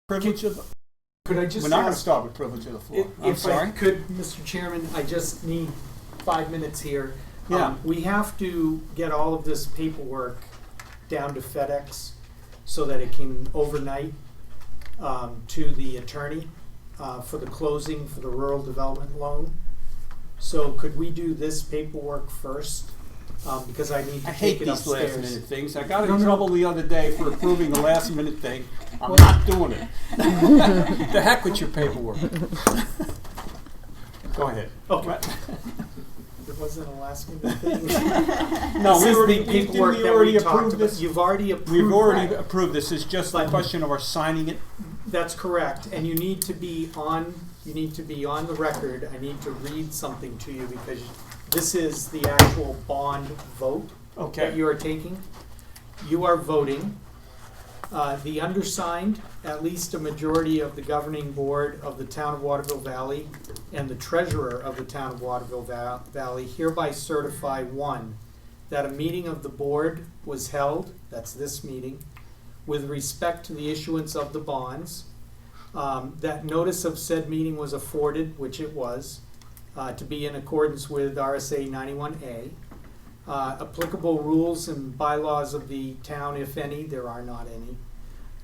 Privilege of the... Could I just We're not going to ask, start with privilege of the floor. I'm if sorry. I could, Mr. Chairman, I just need 5 minutes here. Yeah. We have to get all of this paperwork down to FedEx so that it can overnight to the attorney for the closing for the rural development loan. So could we do this paperwork first? Because I need to I hate take it these upstairs. last minute things. I got in No, no. trouble the other day for approving the last minute thing. I'm not doing it. The heck with your paperwork. Go ahead. Okay. What? It wasn't a last minute thing. No, This we is already, the paperwork didn't we that already we talked approve about. this? You've already approved. We've already that. approved this. It's just a But- question of our signing it. That's correct, and you need to be on. You need to be on the record. I need to read something to you because this is the actual bond vote that Okay. you are taking. You are voting. The undersigned, at least a majority of the governing board of the town of Waterville Valley, and the treasurer of the town of Waterville Valley hereby certify: one, that a meeting of the board was held. That's this meeting. With respect to the issuance of the bonds, that notice of said meeting was afforded, which it was, to be in accordance with RSA 91A. Applicable rules and bylaws of the town, if any, there are not any.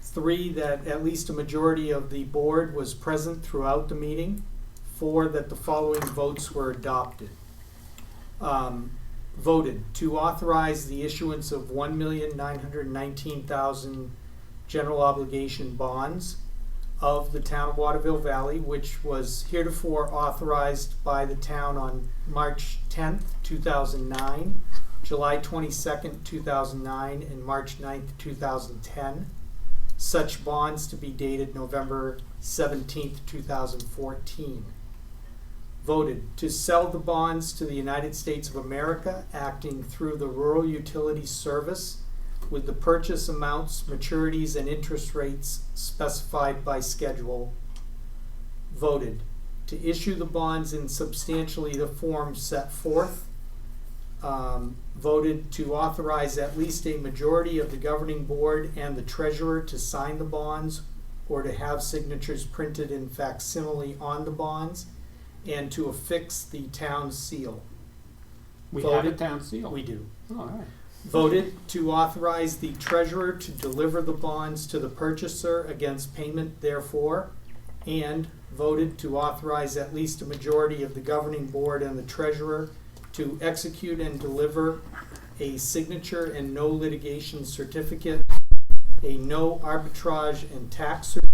3, that at least a majority of the board was present throughout the meeting. 4, that the following votes were adopted. Voted to authorize the issuance of 1,919,000 general obligation bonds of the town of Waterville Valley, which was heretofore authorized by the town on March 10th, 2009, July 22nd, 2009, and March 9th, 2010. Such bonds to be dated November 17th, 2014. Voted to sell the bonds to the United States of America, acting through the Rural Utilities Service, with the purchase amounts, maturities, and interest rates specified by schedule. Voted to issue the bonds in substantially the form set forth. Voted to authorize at least a majority of the governing board and the treasurer to sign the bonds or to have signatures printed in facsimile on the bonds, and to affix the town seal. We have a town seal. We do. All right. Voted to authorize the treasurer to deliver the bonds to the purchaser against payment therefore, and voted to authorize at least a majority of the governing board and the treasurer to execute and deliver a signature and no litigation certificate, a no arbitrage and tax certificate,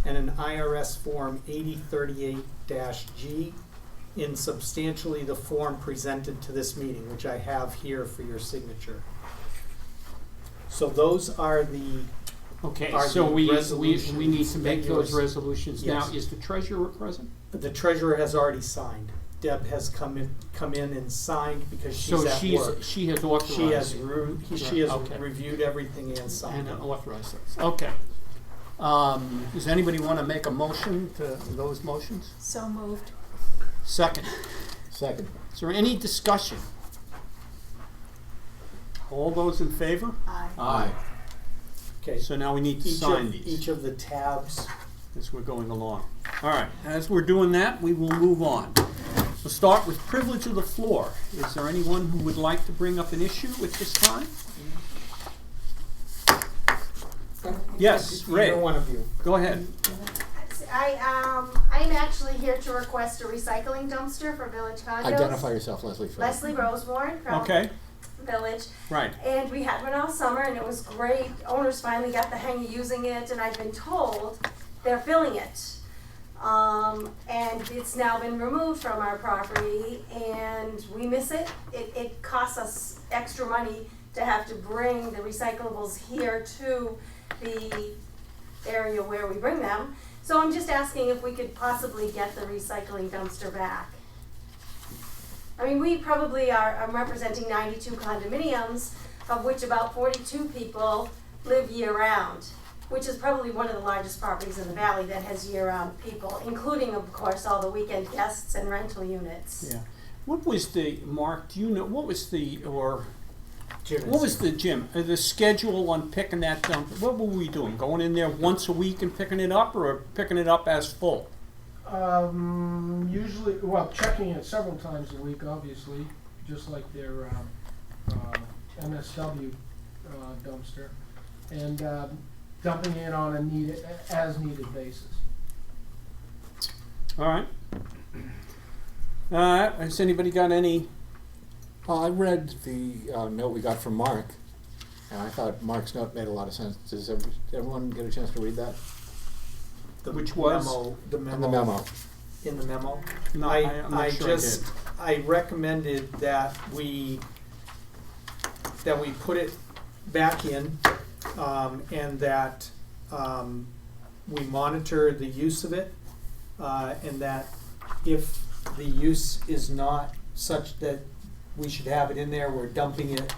and an IRS Form 8038-G in substantially the form presented to this meeting, which I have here for your signature. So those are the, Okay, Are so the we need to resolutions make that those yours- resolutions. Yes. Now, is the treasurer present? the treasurer has already signed. Deb has come in and signed because she's So at work. she has authorized. She has, she has Okay. reviewed everything and signed And it. authorized those. Okay. Does anybody want to make a motion to those motions? So moved. Second. Second. Is there any discussion? All those in favor? Aye. Aye. Okay, So now we need to sign these each of the tabs. as we're going along. All right, as we're doing that, we will move on. We'll start with privilege of the floor. Is there anyone who would like to bring up an issue at this time? Yes, Ray. Either one of you. Go ahead. I'm actually here to request a recycling dumpster for Village Condos. Identify yourself, Leslie. First. Leslie Rosewarne from Okay, Village. right. And we had one all summer and it was great. Owners finally got the hang of using it and I've been told they're filling it. And it's now been removed from our property and we miss it. It costs us extra money to have to bring the recyclables here to the area where we bring them. So I'm just asking if we could possibly get the recycling dumpster back. I mean, we probably I'm representing 92 condominiums, of which about 42 people live year-round, which is probably one of the largest properties in the valley that has year-round people, including, of course, all the weekend guests and rental units. Yeah. What was the, Mark, do you know, what was the, or Jim What is was here. the schedule on picking that dumpster? What were we doing? Going in there once a week and picking it up, or picking it up as full? Usually, well, checking it several times a week, obviously, just like their MSW dumpster, and dumping it on a as needed basis. All right. Has anybody got any? Well, I read the note we got from Mark, and I thought Mark's note made a lot of sense. Does everyone get a chance to read that? Which was? The In the memo. In the memo. No, I'm not sure I did. I recommended that we put it back in, and that we monitor the use of it, and that if the use is not such that we should have it in there, we're dumping it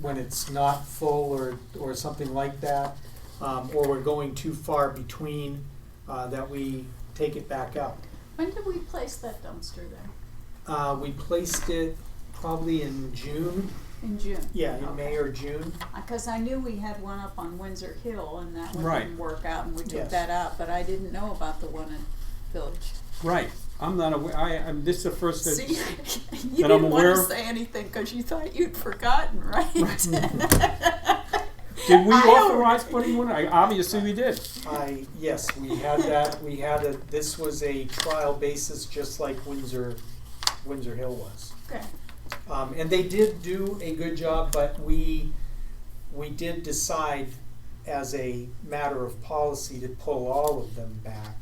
when it's not full or something like that, or we're going too far between, that we take it back out. When did we place that dumpster there? We placed it probably in June. In June? Yeah, in Okay. May or June. Because I knew we had one up on Windsor Hill and that one Right. didn't work out and we took Yes. that out, but I didn't know about the one in Village. Right. I'm not aware. This is the first that. See, you that I'm didn't want aware to of. say anything because you thought you'd forgotten, right? Did we I don't- authorize putting one? Obviously we did. Yes, we had that, this was a trial basis, just like Windsor Hill was. Okay. And they did do a good job, but we did decide as a matter of policy to pull all of them back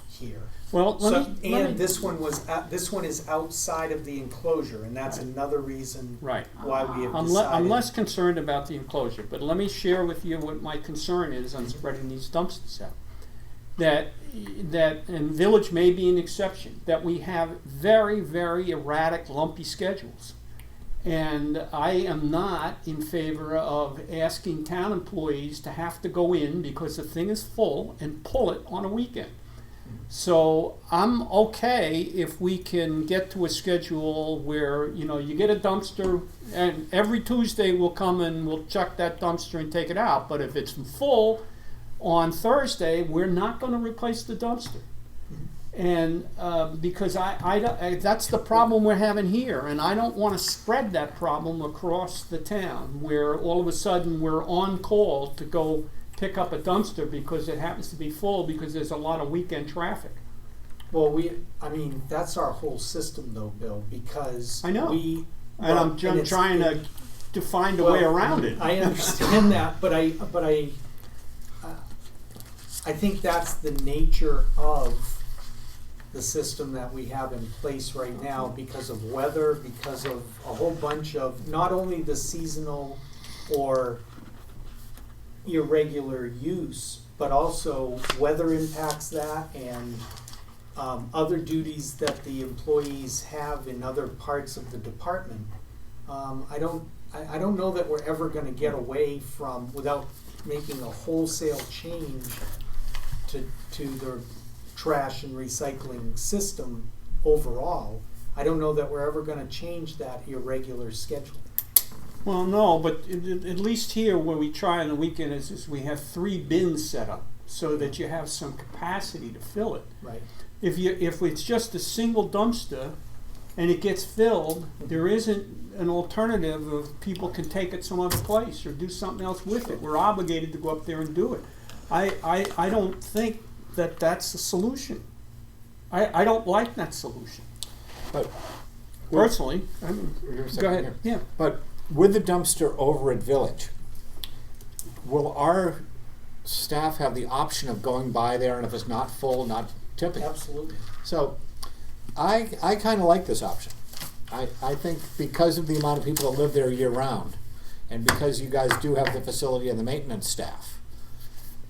here. Well, This one is outside of the enclosure, and that's another reason Right. why we have I'm decided. less concerned about the enclosure, but let me share with you what my concern is on spreading these dumpsters out. And Village may be an exception, that we have very, very erratic, lumpy schedules. And I am not in favor of asking town employees to have to go in because the thing is full and pull it on a weekend. So I'm okay if we can get to a schedule where, you get a dumpster and every Tuesday we'll come and we'll check that dumpster and take it out. But if it's full on Thursday, we're not going to replace the dumpster. And because that's the problem we're having here, and I don't want to spread that problem across the town where all of a sudden we're on call to go pick up a dumpster because it happens to be full because there's a lot of weekend traffic. Well, that's our whole system though, Bill, because I know. we. And I'm it's- trying to find a way around it. I understand that, but I think that's the nature of the system that we have in place right now because of weather, because of a whole bunch of, not only the seasonal or irregular use, but also weather impacts that and other duties that the employees have in other parts of the department. I don't know that we're ever gonna get away from, without making a wholesale change to the trash and recycling system overall. I don't know that we're ever gonna change that irregular schedule. Well, no, but at least here where we try on the weekend is we have 3 bins set up so that you have some capacity to fill it. Right. If it's just a single dumpster and it gets filled, there isn't an alternative of people can take it some other place or do something else with it. We're obligated to go up there and do it. I don't think that that's the solution. I don't like that solution. But Personally, You're a second go ahead. here. Yeah. But with the dumpster over at Village, will our staff have the option of going by there and if it's not full, not tipping? Absolutely. So I kind of like this option. I think because of the amount of people that live there year round and because you guys do have the facility and the maintenance staff,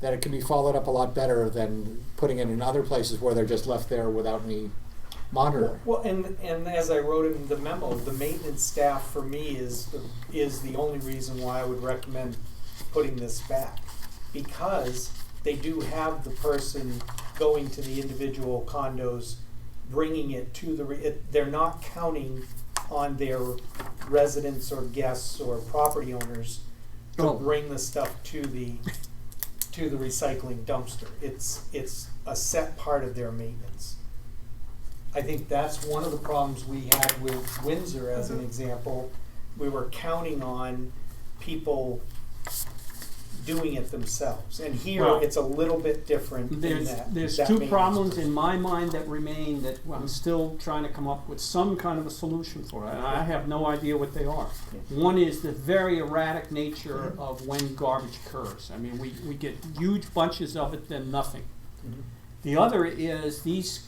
that it can be followed up a lot better than putting it in other places where they're just left there without any monitoring. Well, and as I wrote in the memo, the maintenance staff for me is the only reason why I would recommend putting this back, because they do have the person going to the individual condos, bringing it to they're not counting on their residents or guests or property owners to Oh. bring the stuff to the recycling dumpster. It's a set part of their maintenance. I think that's one of the problems we had with Windsor as an example. We were counting on people doing it themselves. And here, Well, it's a little bit different in There's that two maintenance problems person. in my mind that remain that I'm still trying to come up with some kind of a solution for, and I have no idea what they are. One is the very erratic nature of when garbage occurs. I mean, we get huge bunches of it, then nothing. Mhm. The other is these,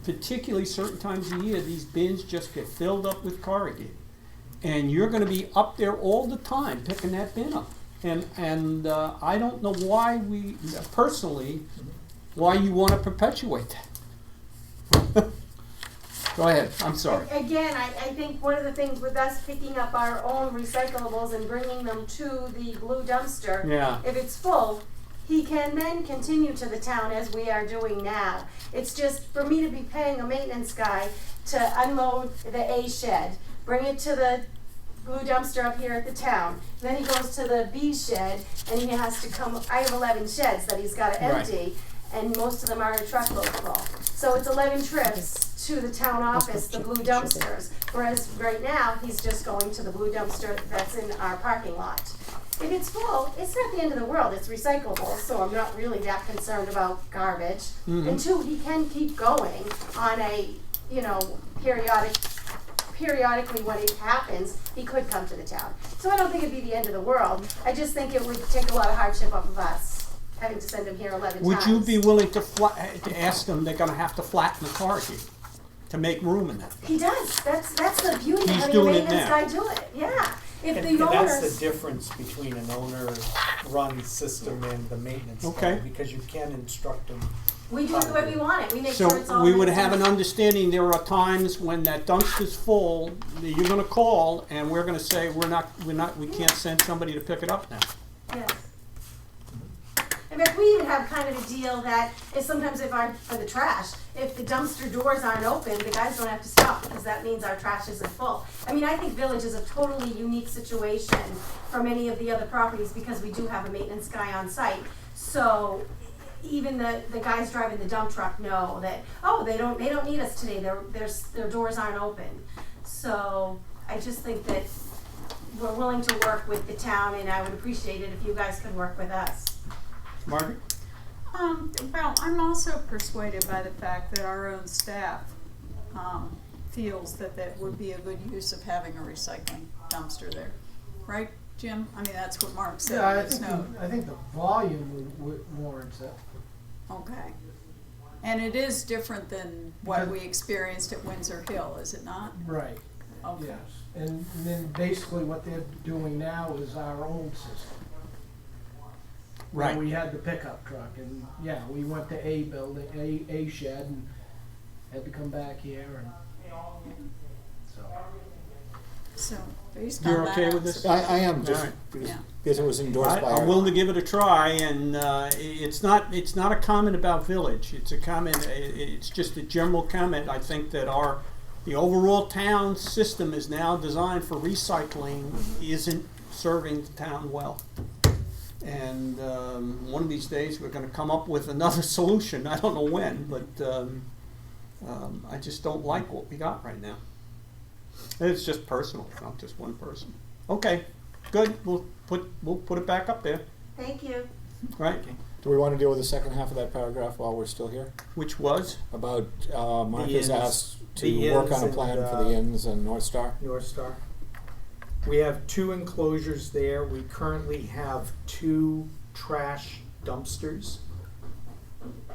particularly certain times of year, these bins just get filled up with corrugated. And you're gonna be up there all the time picking that bin up. And I don't know why personally, why you wanna perpetuate that. Go ahead, I'm sorry. Again, I think one of the things with us picking up our own recyclables and bringing them to the blue dumpster, Yeah. if it's full, he can then continue to the town as we are doing now. It's just for me to be paying a maintenance guy to unload the A shed, bring it to the blue dumpster up here at the town. Then he goes to the B shed and he has to come, I have 11 sheds that he's gotta Right. empty, and most of them are a truckload full. So it's 11 trips to the town office, the blue dumpsters. Whereas right now, he's just going to the blue dumpster that's in our parking lot. If it's full, it's not the end of the world, it's recyclable, so I'm not really that concerned about garbage. Mhm. And two, he can keep going on a, periodically when it happens, he could come to the town. So I don't think it'd be the end of the world, I just think it would take a lot of hardship off of us, having to send him here 11 times. Would you be willing to ask them, they're gonna have to flatten the corrugated to make room in that? He does, that's the beauty of He's having a doing it maintenance now. guy do it, yeah. If And the that's the owners, difference between an owner-run system and the maintenance guy, Okay. because you can instruct them. we do it the way we want it, we make sure it's So all. we would in have an time. understanding, there are times when that dumpster's full, that you're gonna call, and we're gonna say, we can't send somebody to pick it up now. Yes. In fact, we even have kind of a deal that if sometimes for the trash, if the dumpster doors aren't open, the guys don't have to stop because that means our trash isn't full. I mean, I think Village is a totally unique situation from any of the other properties because we do have a maintenance guy on site. So even the guys driving the dump truck know that, they don't need us today, their doors aren't open. So I just think that we're willing to work with the town and I would appreciate it if you guys could work with us. Margaret? Well, I'm also persuaded by the fact that our own staff, feels that would be a good use of having a recycling dumpster there. Right, Jim? I mean, that's what Mark said Yeah, in his note. I think the volume warrants it. Okay. And it is different than what we experienced at Windsor Hill, is it not? Right, Okay. yes. And then basically what they're doing now is our old system. Where Right. we had the pickup truck and, yeah, we went to A building, A shed and had to come back here and, so. So, based on You're that. okay with this? I am, just Alright. because it was endorsed by I'm willing to give it a try, and it's not a comment about Village. It's a comment. It's just a general comment. I think that the overall town system is now designed for recycling isn't serving the town well. And one of these days we're going to come up with another solution. I don't know when, but I just don't like what we got right now. And it's just personal. It's not just one person. Okay, good. We'll put it back up there, Thank you. right? Do we want to deal with the second half of that paragraph while we're still here? Which was About, Mark has inns- asked the to work inns on a and, plan for the inns and North Star. North Star. We have 2 enclosures there. We currently have 2 trash dumpsters.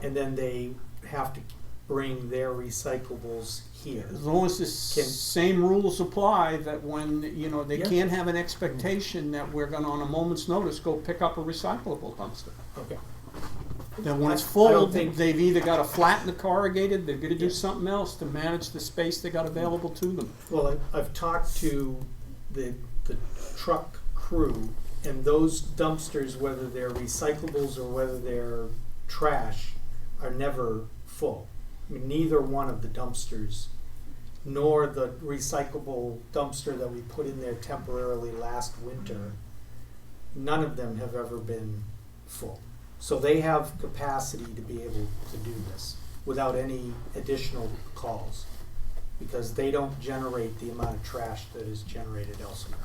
And then they have to bring their recyclables here. as long as the same rules apply, that when they Yeah. can't have an expectation that we're going to on a moment's notice go pick up a recyclable dumpster. Okay. Then when it's I full, don't think- they've either got to flatten the corrugated, they're going to do Yeah. something else to manage the space they got available to them. Well, I've talked to the truck crew, and those dumpsters, whether they're recyclables or whether they're trash, are never full. I mean, neither one of the dumpsters nor the recyclable dumpster that we put in there temporarily last winter, none of them have ever been full. So they have capacity to be able to do this without any additional calls, because they don't generate the amount of trash that is generated elsewhere.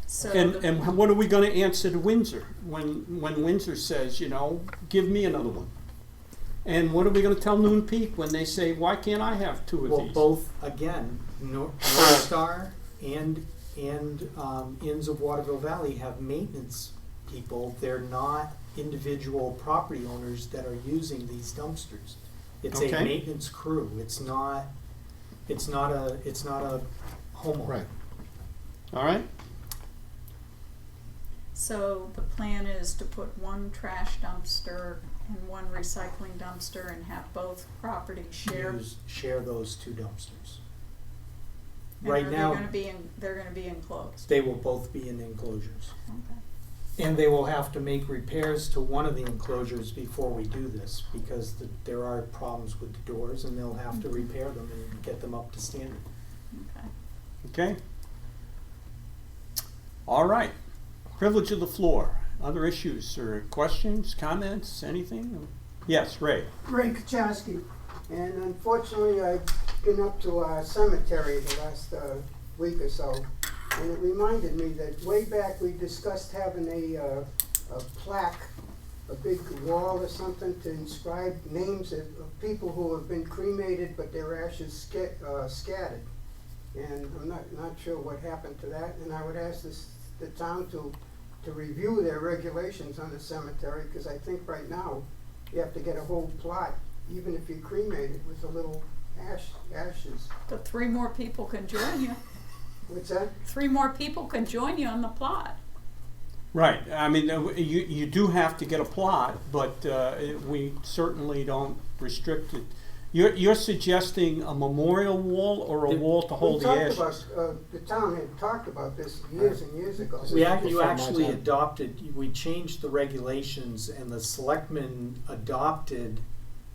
So And, the- and what are we gonna answer to Windsor when Windsor says, you know, give me another one? And what are we gonna tell Noon Peak when they say, why can't I have two of Well, these? both, again, North Star and Inns of Waterville Valley have maintenance people. They're not individual property owners that are using these dumpsters. It's a Okay. maintenance crew. It's not a homeowner. Right. All right? So the plan is to put one trash dumpster and one recycling dumpster and have both properties share. Share those two dumpsters. And Right now, they're gonna be enclosed. they will both be in enclosures. Okay. And they will have to make repairs to one of the enclosures before we do this, because there are problems with the doors, and they'll have to repair them and get them up to standard. Okay. Okay? All right. Privilege of the floor. Other issues or questions, comments, anything? Yes, Ray. Ray Kachowski, and unfortunately I've been up to our cemetery the last week or so, and it reminded me that way back we discussed having a plaque, a big wall or something to inscribe names of people who have been cremated but their ashes scattered. And I'm not sure what happened to that, and I would ask the town to review their regulations on the cemetery, because I think right now you have to get a whole plot, even if you're cremated, with a little ashes. But 3 more people can join you. What's that? 3 more people can join you on the plot. Right. I mean, you do have to get a plot, but we certainly don't restrict it. You're suggesting a memorial wall or a wall to hold the ashes? The town had talked about this years and years ago. You Before my actually time. we changed the regulations, and the selectmen adopted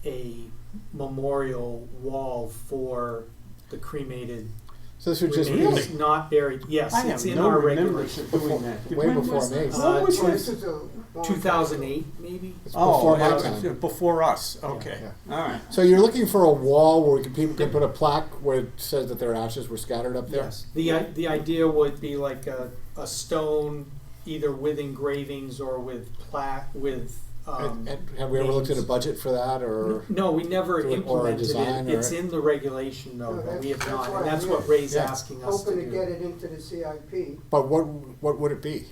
a memorial wall for the cremated So this would just be Really? remains not buried. Yes, I it's have in no our remembrance regulations. of doing that. way When before was me. this? What was Well, this? this is a long time 2008, maybe. It's Oh, before my that was time. before us. Okay. Yeah. All right. So you're looking for a wall where people can put a plaque where it says that their ashes were scattered up there? Yes. The idea would be like a stone, either with engravings or with plaque with. And have we ever looked at a names. budget for that, or? No, we never Do it or a implemented design it. It's or- in the regulation though, No, but we have that's not, why and that's I'm what here. Ray's Yeah. asking us to hoping to get do. it into the CIP. But what would it be?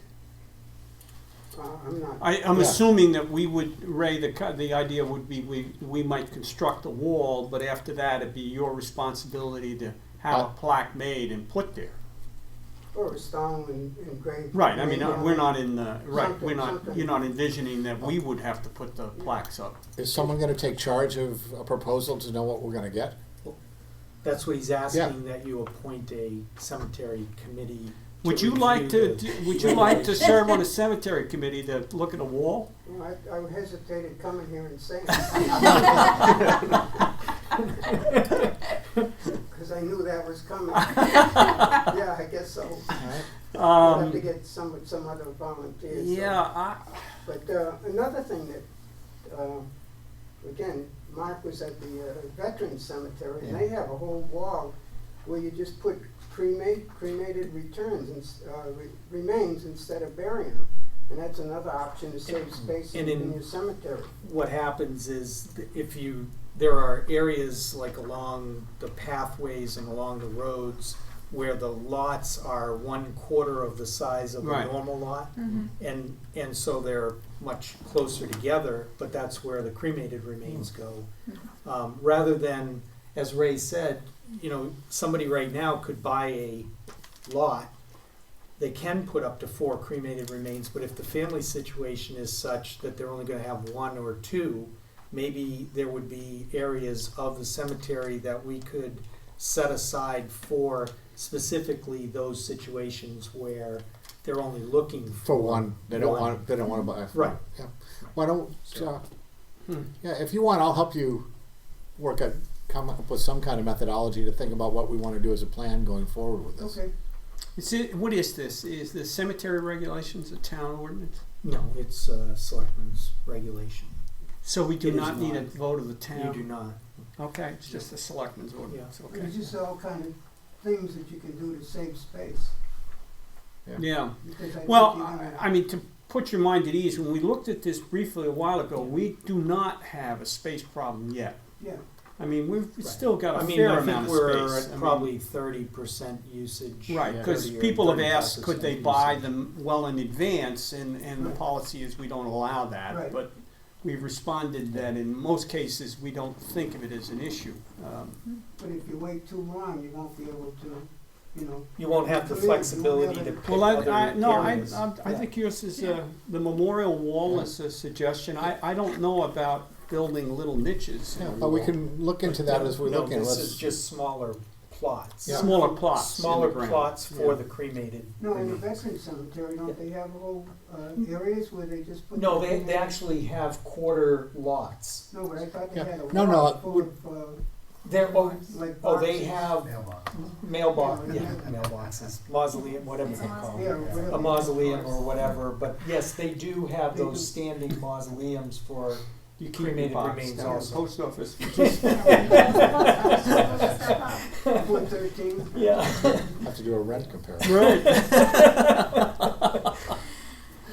I'm not. I'm Yeah. assuming that we would, Ray, the idea would be we might construct a wall, but after that it'd be your responsibility to have a plaque made and put there. Or a stone and engraved. Right. I mean, maybe we're on not in the right. Something, We're not. something. You're not envisioning that we would have to put the plaques up. Is someone gonna take charge of a proposal to know what we're gonna get? That's what he's asking, that you appoint a cemetery committee. Would you like to? review the Would you like to regulations. serve on a cemetery committee to look at a wall? Well, I hesitated coming here and saying because I knew that was coming. Yeah, I guess so. I'll have to get some other volunteers. so. Yeah. But another thing that, again, Mark was at the Veterans Cemetery, and they have a whole wall where you just put cremated remains instead of burying them. And that's another option to save space And in your cemetery. What happens is there are areas like along the pathways and along the roads where the lots are 1/4 of the size of Right. a normal lot. Mm-hmm. And so they're much closer together, but that's where the cremated remains go. Rather than, as Ray said, somebody right now could buy a lot. They can put up to 4 cremated remains, but if the family situation is such that they're only gonna have 1 or 2, maybe there would be areas of the cemetery that we could set aside for specifically those situations where they're only looking For one, they don't one. want, they don't wanna buy. Right. Yeah. Why don't, yeah, if you want, I'll help you work at come up with some kind of methodology to think about what we want to do as a plan going forward with this. Okay, What is this? Is the cemetery regulations a town ordinance? No, it's selectmen's regulation. So we do It is not need a not. vote of the You town? do not. Okay, it's just the selectmen's ordinance, okay. it's just all kind of things that you can do to save space. Yeah, Because I well, think you're gonna- I mean, to put your mind at ease, when we looked at this briefly a while ago, we do not have a space problem yet. Yeah, I mean, we've Right. still got a I mean, fair I amount think of we're space. at I mean, probably 30% usage. right, Yeah. because 30 or people have 35% asked, could they buy usage. them well in advance, and the Right. policy is we don't allow that. Right. But we've responded that in most cases, we don't think of it as an issue. but if you wait too long, you won't be able to, you know. You won't have the You won't have flexibility it. to pick Well, other I areas. I think yours is, the memorial wall is a suggestion. I don't know about building little niches. in Yeah, a but we wall. can look into that as we No, look in. this Let's- is just smaller plots. Yeah. Smaller plots in the Smaller ground. plots for Yeah. the cremated. No, in the remains. veteran cemetery, don't they have little, areas where they just put? No, the they thing in? actually have quarter lots. No, but I thought they Yeah. had a No, lot no, full of, They're, like oh, they boxes. have mailbox, yeah, mailboxes, mausoleum, whatever they call Yeah, them. whatever. A mausoleum or whatever, but yes, they do have They those do. standing mausoleums for You keep your cremated box remains down at the also. post office. 113. Yeah. Have to do a rent comparison. Right.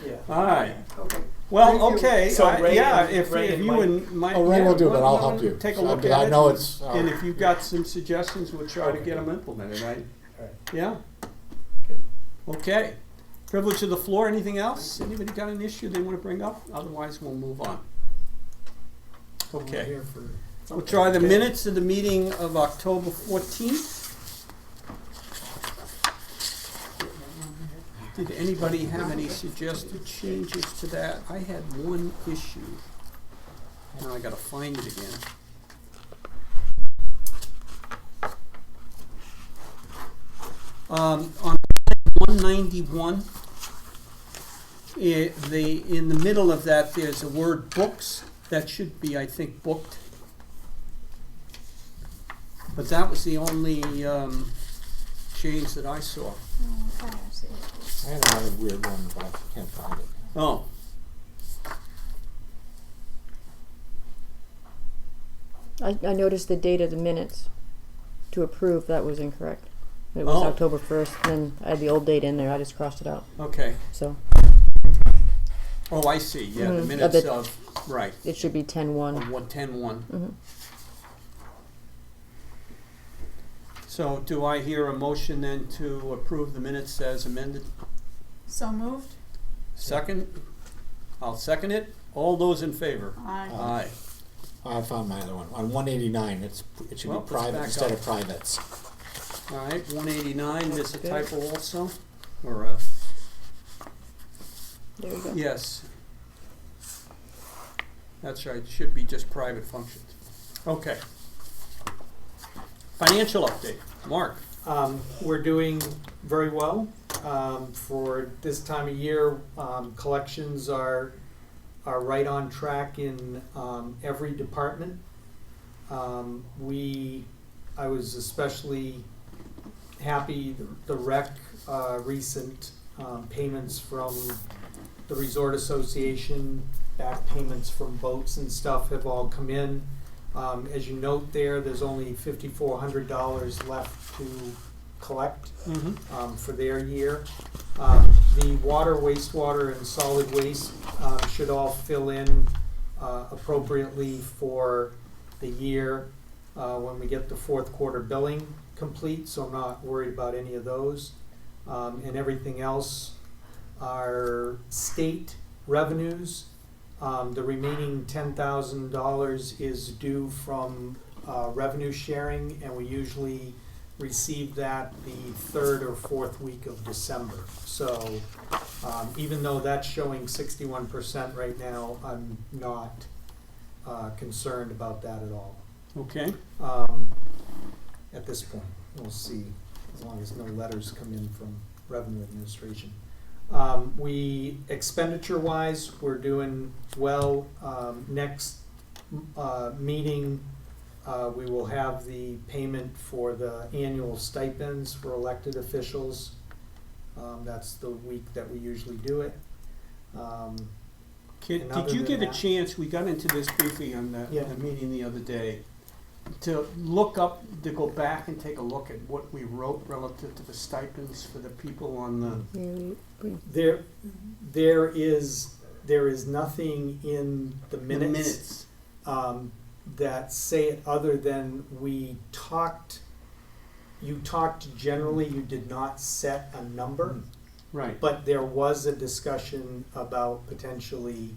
Yeah. All right. Okay. Well, Thank you. okay, So Ray yeah, and- if Ray and you Mike- and Mike. Oh, Ray yeah, will do it, but I'll why don't help we you. Take a So, look but at I it. know it's, And if you've got some suggestions, we'll try to Okay. get them implemented, right? All right. Yeah? Okay. Okay. Privilege of the floor, anything else? Anybody got an issue they want to bring up? Otherwise, we'll move on. We're Okay. here for- We'll try the Okay. minutes of the meeting of October 14th. Did anybody have any suggested changes to that? I had one issue. Now I gotta find it again. On 191, in the middle of that, there's a word books. That should be, I think, booked. But that was the only change that I saw. Oh, okay, I see it. I had another weird one, but I can't find it. Oh, I noticed the date of the minutes to approve, that was incorrect. It was Oh. October 1st, and I had the old date in there, I just crossed it out, okay. so Oh, I see, yeah, the Mhm. minutes Of the- of, right, it should be of 10-1. 110-1. Mhm. So do I hear a motion then to approve the minutes as amended? So moved? Second? I'll second it. All those in favor? Aye. Aye. I found my other one. On 189, it should Well, be let's private back instead up. of privates. All right, 189, there's a Good. typo also, or There you go. yes. That's right, it should be just private functions. Okay. Financial update, Mark. We're doing very well. For this time of year, collections are right on track in every department. I was especially happy the rec recent payments from the Resort Association, back payments from boats and stuff have all come in. As you note there's only $5,400 left to collect for their year. The water, wastewater, and solid waste should all fill in appropriately for the year when we get the fourth quarter billing complete, so I'm not worried about any of those. And everything else are state revenues. The remaining $10,000 is due from revenue sharing, and we usually receive that the third or fourth week of December. So even though that's showing 61% right now, I'm not concerned about that at all. Okay, At this point, we'll see, as long as no letters come in from Revenue Administration. Expenditure-wise, we're doing well. Next meeting, We will have the payment for the annual stipends for elected officials. That's the week that we usually do it. And other Did you than get a that- chance, we got into this briefly on Yeah. the meeting the other day, to go back and take a look at what we wrote relative to the stipends for the people on the, Yeah, There is nothing in the minutes, that say it other than you talked generally, you did not set a number, right. but there was a discussion about potentially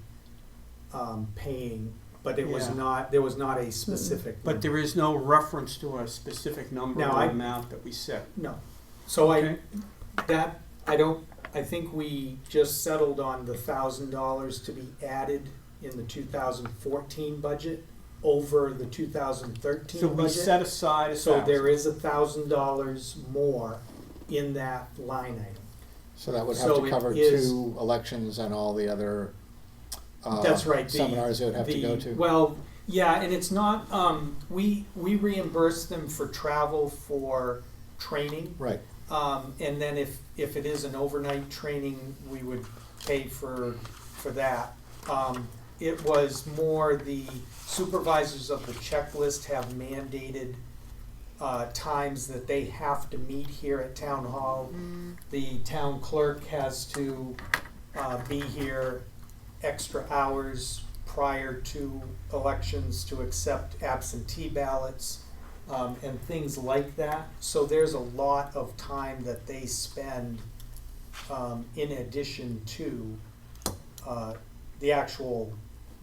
paying, but there was Yeah. not a specific number. But there is no reference to a specific number Now, or I- amount that we set. No. So Okay. I think we just settled on the $1,000 to be added in the 2014 budget over the 2013 So we budget. set aside So there $1,000. is $1,000 more in that line item. So that would have So to it cover is- 2 elections and all the other That's right. seminars they would have to go to. Well, yeah, and it's not, we reimburse them for travel for training. Right. And then if it is an overnight training, we would pay for that. It was more the supervisors of the checklist have mandated times that they have to meet here at town hall. The town clerk has to be here extra hours prior to elections to accept absentee ballots. And things like that. So there's a lot of time that they spend in addition to the actual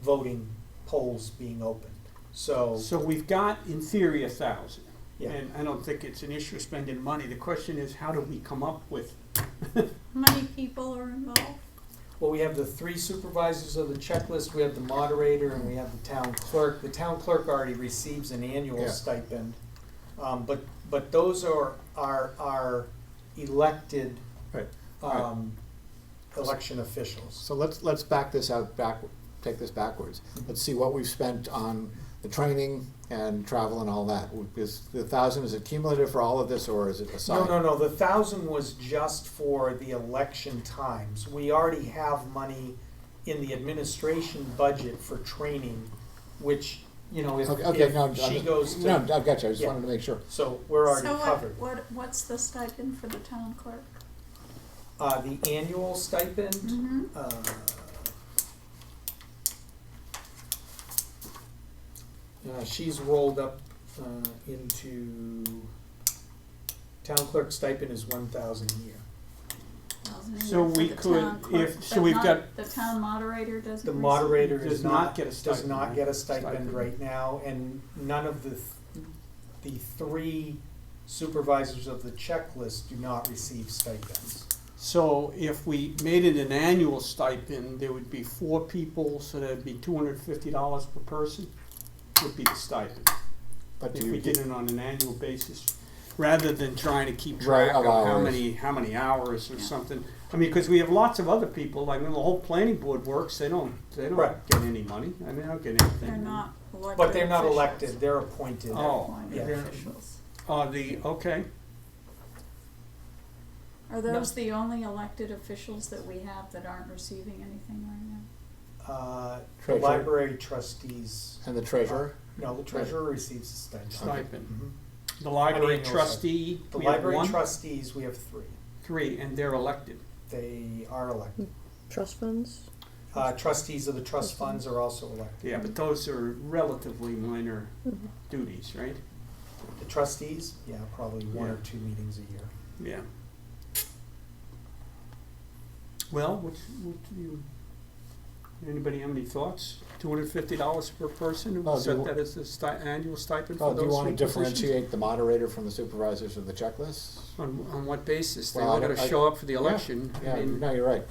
voting polls being opened. So, So we've got, in theory, 1,000. yeah. And I don't think it's an issue of spending money. The question is, how do we come up with? How many people are involved? Well, we have the 3 supervisors of the checklist, we have the moderator, and we have the town clerk. The town clerk already receives an annual Yeah. stipend. But those are elected Right. election officials. So let's back this out, take this backwards. Let's see what we've spent on the training and travel and all that. Is the 1,000, is it cumulative for all of this, or is it aside? No, the 1,000 was just for the election times. We already have money in the administration budget for training, which, if no, she goes to. No, I got you, I just Yeah. wanted to make sure. So we're already So covered. what's the stipend for the town clerk? The annual stipend, Mm-hmm. She's rolled up into, town clerk stipend is 1,000 a year. So we could, The town moderator doesn't The receive- moderator Does is not get a does stipend, not right? get a stipend Stipend. right now, and none of the 3 supervisors of the checklist do not receive stipends. So if we made it an annual stipend, there would be 4 people, so that'd be $250 per person, would be the stipend. But If do we you did get, it on an annual basis, rather than trying to keep Right, track of of how hours. many hours or Yeah. something. I mean, because we have lots of other people, like when the whole planning board works, they don't Right. get any money. I mean, they don't get anything. They're not elected But they're not officials. elected, they're appointed. Oh, Appointed yeah. officials. Okay. Are those the only elected officials that we have that aren't receiving anything right now? The Treasurer. library trustees, and the treasurer? no, the treasurer receives a stipend. Stipend. Mhm. The library Annual trustee, The we have library one, trustees, we have 3. 3, and they're elected. They are elected. Trust funds? Trustees of the trust funds are also elected. Yeah, but those are relatively minor duties, right? The trustees, yeah, probably 1 or Yeah. 2 meetings a year. Yeah. Well, what do you, anybody have any thoughts? $250 per person, Oh, do set you- that as the annual stipend Oh, for do you those want 3 to positions? differentiate the moderator from the supervisors of the checklist? On what basis? They Well, all I gotta don't- show up for the Yeah. election. I Yeah, mean, no, you're right.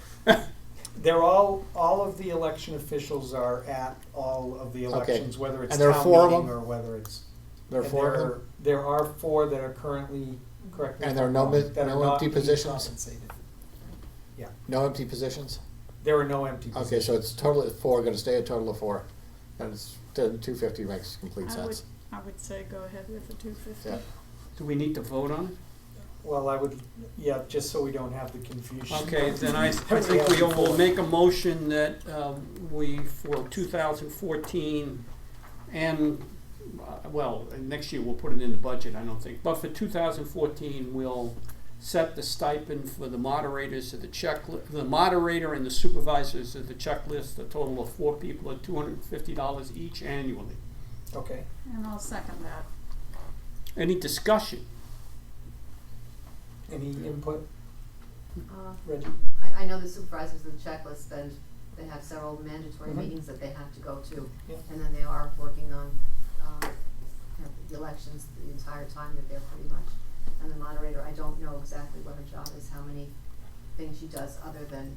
They're all of the election officials are at all of the elections, whether it's And there are town 4 of meeting them? or whether it's. There are and 4 of them? There are 4 that are currently, correct me if And there are I'm no wrong, mi- that are no not empty being positions? compensated. No empty positions? There are no empty positions. Okay, so it's total of 4, gonna stay a total of 4. And it's, then 250 makes complete I would, sense. I would say go ahead with the 250. Yeah. Do we need to vote on it? Well, I would, yeah, just so we don't have the confusion. Okay, then I think we will make a motion that we, for 2014, and, well, next year we'll put it in the budget, I don't think, but for 2014, we'll set the stipend for the moderators of the checklist, the moderator and the supervisors of the checklist, a total of 4 people at $250 each annually. Okay. And I'll second that. Any discussion? Any input, Reggie? I know the supervisors of the checklist, and they have several mandatory Mhm. meetings that they have to go to. Yeah. And then they are working on, the elections the entire time that they're pretty much. And the moderator, I don't know exactly what her job is, how many things she does other than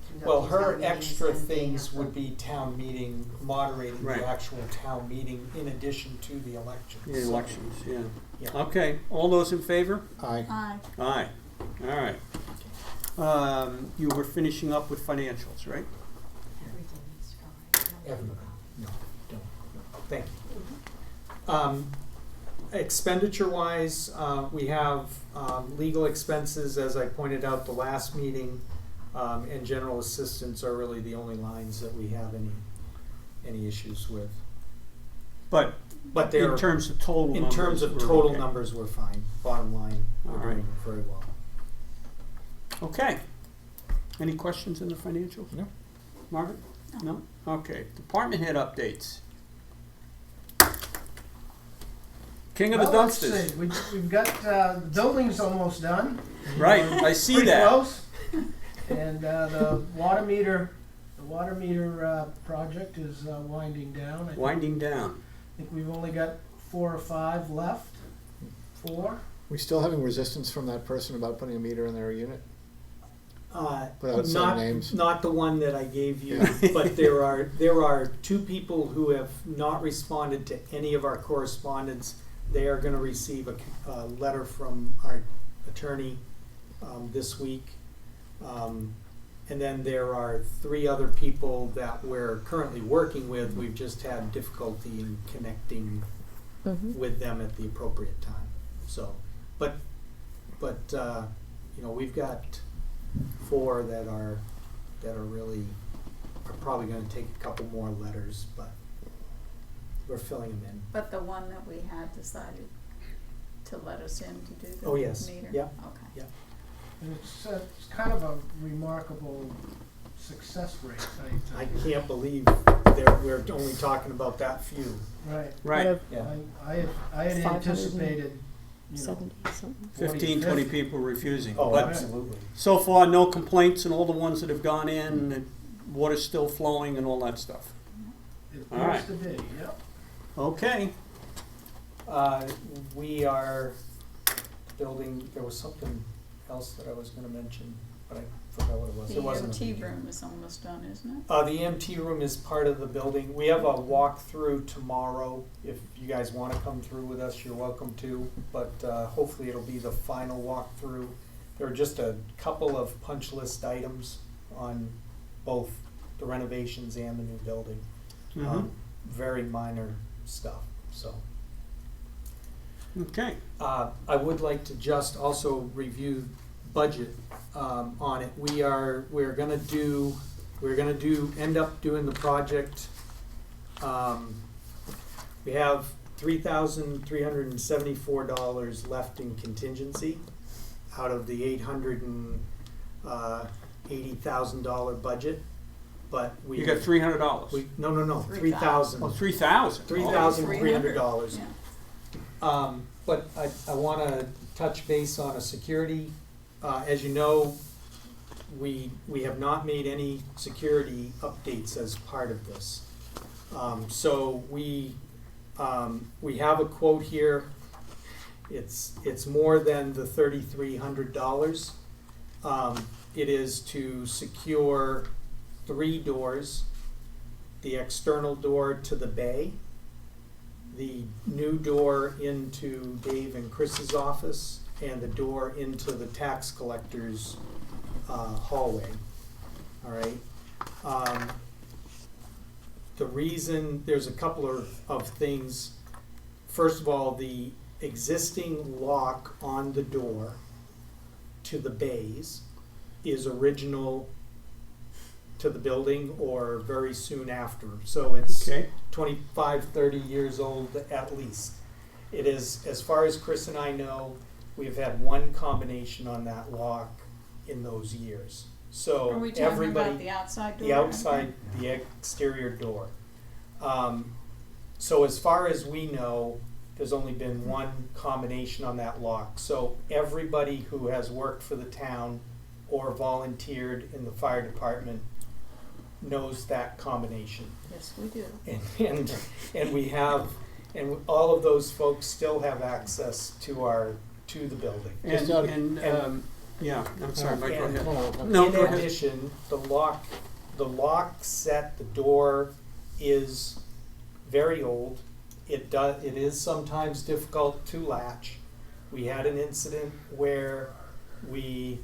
conducting Well, her town meetings extra and being things at the- would be town meeting, moderating Right. the actual town meeting in addition to the elections. The elections, yeah. Yeah. Okay, all those in favor? Aye. Aye. Aye. All right. You were finishing up with financials, right? Everything needs to go right. Everybody. No, don't. No. Thank you. Expenditure-wise, we have legal expenses, as I pointed out the last meeting, and general assistance are really the only lines that we have any issues with. But But they're, in terms of total in numbers, terms of we're total okay. numbers, we're fine. Bottom line, we're All right. doing very well. Okay. Any questions in the financials? No. Margaret? No? Okay. Department head updates. King of the Well, let's dumpsters. see. We've got, the building's almost done. Right, I see Pretty that. close. And the water meter project is winding down. Winding down. I think we've only got 4 or 5 left. 4. We still having resistance from that person about putting a meter in their unit? Without saying Not, names. not the one that I gave you, Yeah. but there are 2 people who have not responded to any of our correspondence. They are gonna receive a letter from our attorney, this week. And then there are 3 other people that we're currently working with. We've just had difficulty in connecting Mhm. with them at the appropriate time. So, but you know, we've got 4 that are really, are probably gonna take a couple more letters, but we're filling them in. But the one that we had decided to let us in to do the Oh, yes. meter? Yeah. Okay. And it's kind of a remarkable success rate, I I think. can't believe we're only talking about that few. Right. Right. Out of Yeah. I had 570 anticipated, 70 something. 15, 20 people refusing. Oh, But absolutely. so far, no complaints, and all the ones that have gone in, the water's still flowing and all that stuff. It All right. appears to be, yep. Okay. We are building, there was something else that I was gonna mention, but I forgot what it was. The It wasn't a EMT big deal. room is almost done, isn't it? The EMT room is part of the building. We have a walkthrough tomorrow. If you guys wanna come through with us, you're welcome to, but, hopefully it'll be the final walkthrough. There are just a couple of punch list items on both the renovations and the new building. Mhm. Very minor stuff, so. Okay. I would like to just also review budget, on it. We're gonna end up doing the project. We have $3,374 left in contingency out of the $880,000 budget, but we. You got $300. No, 3,000. Oh, 3,000. $3,300. Yeah. But I wanna touch base on a security, as you know, we have not made any security updates as part of this. So we have a quote here, it's more than the $3,300. It is to secure 3 doors, the external door to the bay, the new door into Dave and Chris's office, and the door into the tax collector's hallway. All right. The reason, there's a couple of things. first of all, the existing lock on the door to the bays is original to the building or very soon after. So it's Okay. 25, 30 years old at least. It is, as far as Chris and I know, we've had one combination on that lock in those years. So Are we talking everybody, about the outside door? the outside, the exterior door. So as far as we know, there's only been one combination on that lock. So everybody who has worked for the town or volunteered in the fire department knows that combination. Yes, we do. And we have, and all of those folks still have access to the building. And, So- yeah, I'm sorry, Mike, go And- ahead. No, In go ahead. addition, the lock set, the door is very old. It is sometimes difficult to latch. We had an incident where the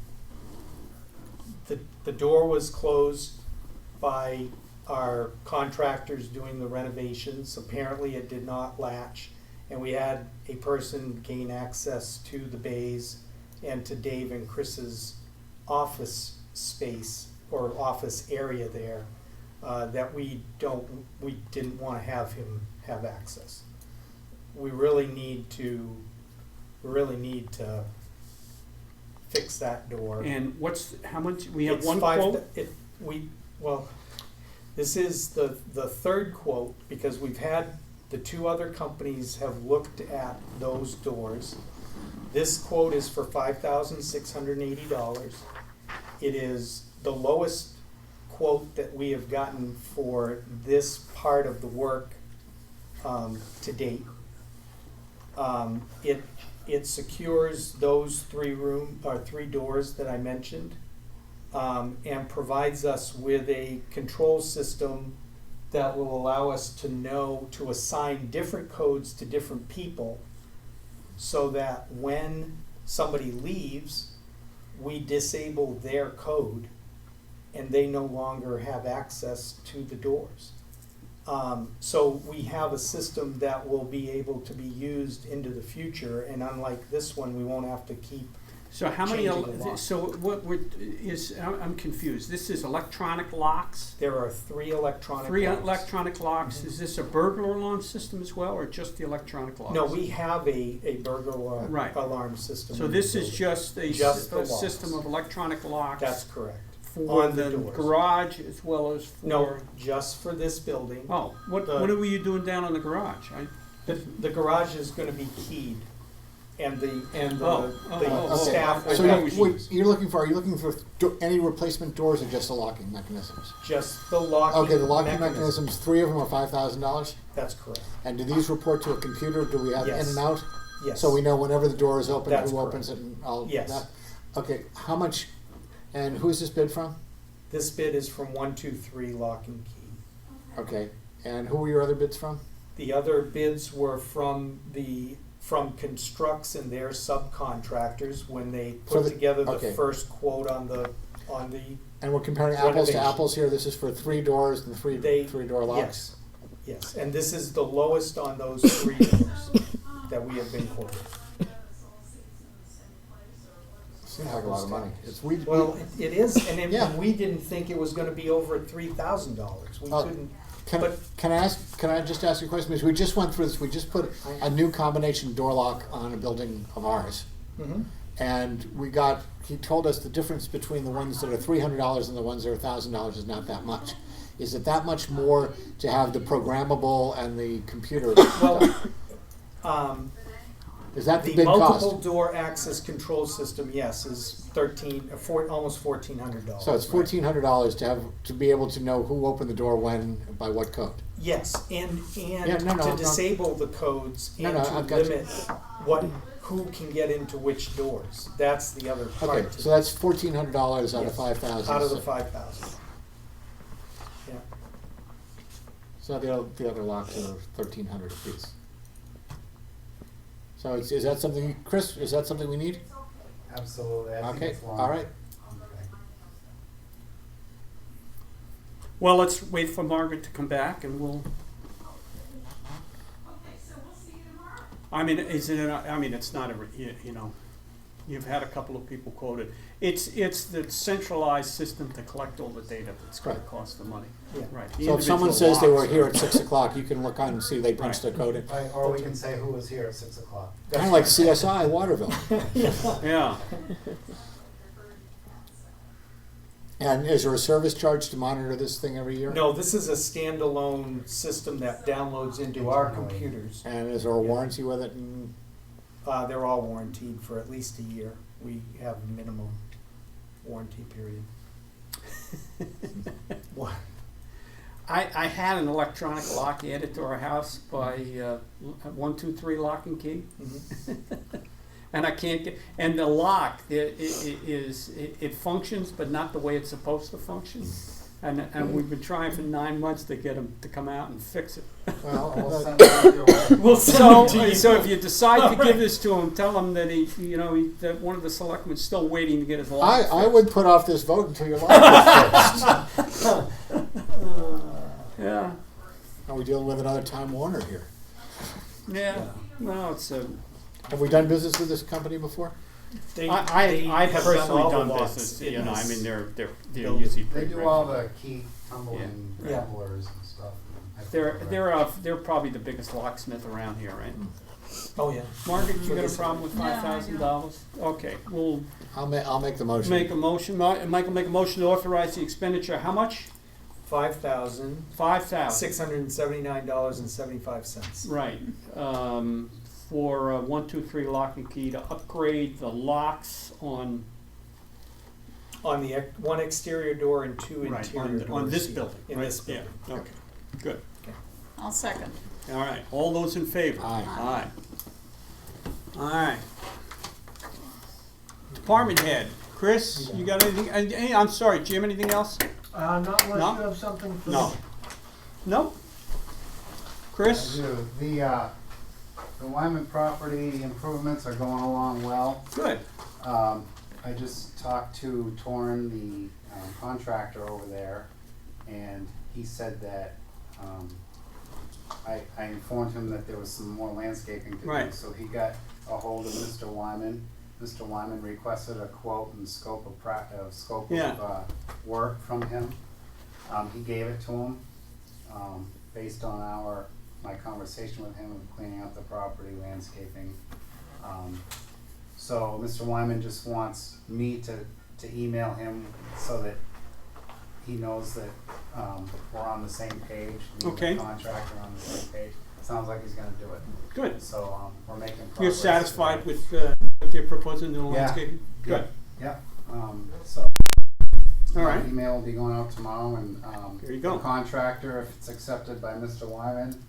door was closed by our contractors doing the renovations. Apparently it did not latch, and we had a person gain access to the bays and to Dave and Chris's office space or office area there, that we didn't want to have him have access. We really need to fix that door. And how much, we have It's one five- quote? This is the third quote, because we've had, the two other companies have looked at those doors. This quote is for $5,680. It is the lowest quote that we have gotten for this part of the work to date. It secures those three doors that I mentioned, and provides us with a control system that will allow us to assign different codes to different people, so that when somebody leaves, we disable their code and they no longer have access to the doors. So we have a system that will be able to be used into the future, and unlike this one, we won't have to keep. So how many, changing the lock. so I'm confused. This is electronic locks? There are three electronic Three locks. electronic locks. Is this a burglar alarm system as well, or just the electronic locks? No, we have a burglar Right. alarm system. So in this the is building. just Just the a locks. system of electronic locks That's correct. for on the the doors. garage as well as for... No, just for this building. Oh, what The- were you doing down in the garage? The garage is going to be keyed, and the staff will So have you're keys. you're looking for, are you looking for any replacement doors or just the locking mechanisms? Just the locking. Okay, the locking mechanism. mechanisms, three of them are $5,000? That's correct. And do these report to a computer? Do we have in Yes. and out? Yes. So we know whenever the door is open, That's who correct. opens it and all Yes. that? Okay, how much, and who's this bid from? This bid is from 123 Lock and Key. Okay, and who were your other bids from? The other bids were from Constructs and their subcontractors when they For put the- together the okay. first quote on the. And we're comparing apples to Renovation. apples here, this is for three doors and three door locks? Yes, and this is the lowest on those three doors that we have been quoted. Seems like a lot of money. Well, it is, and then Yeah. we didn't think it was gonna be over $3,000. We Oh. couldn't, Can I just ask you a question? Because we just went through this, we just put a new combination door lock on a building of ours. Mhm. And he told us the difference between the ones that are $300 and the ones that are $1,000 is not that much. Is it that much more to have the programmable and the computer? Well, Is that the the big multiple cost? door access control system, yes, is almost $1,400. So it's $1,400 to be able to know who opened the door when, by what code? Yes, and no, to no. disable the codes No, and no, to I've got you. limit who can get into which doors. That's the other part. Okay, to so that's $1,400 out of Yes, 5,000. Out of the 5,000. Yeah. So the other locks are $1,300 apiece. So is that something, Chris, is that something we need? Absolutely. I think Okay, it's long. all right. Well, let's wait for Margaret to come back and we'll... I mean, is it, I mean, it's not a, you know, you've had a couple of people quoted. It's the centralized system to collect all the data that's gonna Right. cost the money. Yeah. Right. The So if someone individual says they were locks here are- at 6 o'clock, you can look on and see they punched their code in. Right, or we can say who was here at 6 o'clock. Kind of like CSI Waterville. Yeah. And is there a service charge to monitor this thing every year? No, this is a standalone system that downloads into our Internally. computers. And is there a warranty with it? And They're all warranted for at least a year. We have a minimum warranty period. What? I had an electronic lock added to our house by 123 Lock and Key, and I can't get. And the lock it functions, but not the way it's supposed to function. And we've been trying for 9 months to get them to come out and fix it. well, We'll that- send it out your way. We'll send So, it to you. so if you decide to All give this to him, tell him that that one of the selectmen's still waiting to get his lock. I fixed. would put off this vote until your lock is fixed. Yeah, Are we dealing with another Time Warner here? yeah. No, it's a. Have we done business with this company before? They I've have personally all the done locks business. in You know, I this mean, they're building. usually They pretty do all regular. the key tumbling, Yeah. tumblers and stuff. I think They're probably the biggest locksmith around here, right? Oh, yeah. Margaret, you For got a this- problem with No, I $5,000? Okay, we'll I'll make the motion. make a motion. Michael, make a motion to authorize the expenditure. How much? $5,000. $5,679.75. Right. For 123 Lock and Key to upgrade the locks on On the one exterior door and two right interior doors. on this here. building. In right? this building. Yeah. Okay. Good. I'll second. All right. All those in favor? Aye. Aye. All right. Department head, Chris, you got anything? Hey, I'm sorry, Jim. Anything else? Not unless No? you have something for No. me. No. Chris. I do. The Wyman property improvements are going along well. Good. I just talked to Torrin, the contractor over there, and he said that, I informed him that there was some more landscaping to do. Right. So he got a hold of Mr. Wyman. Mr. Wyman requested a quote and scope of Yeah. work from him. He gave it to him, based on my conversation with him of cleaning up the property, landscaping. So Mr. Wyman just wants me to email him so that he knows that, we're on the same page. Me and Okay. the contractor are on the same page. Sounds like he's gonna do it. Good. So, we're making progress. You're satisfied with what they're proposing in the Yeah. landscaping? Good. Yep, so. All right. My email will be going out tomorrow and, There you go. the contractor, if it's accepted by Mr. Wyman,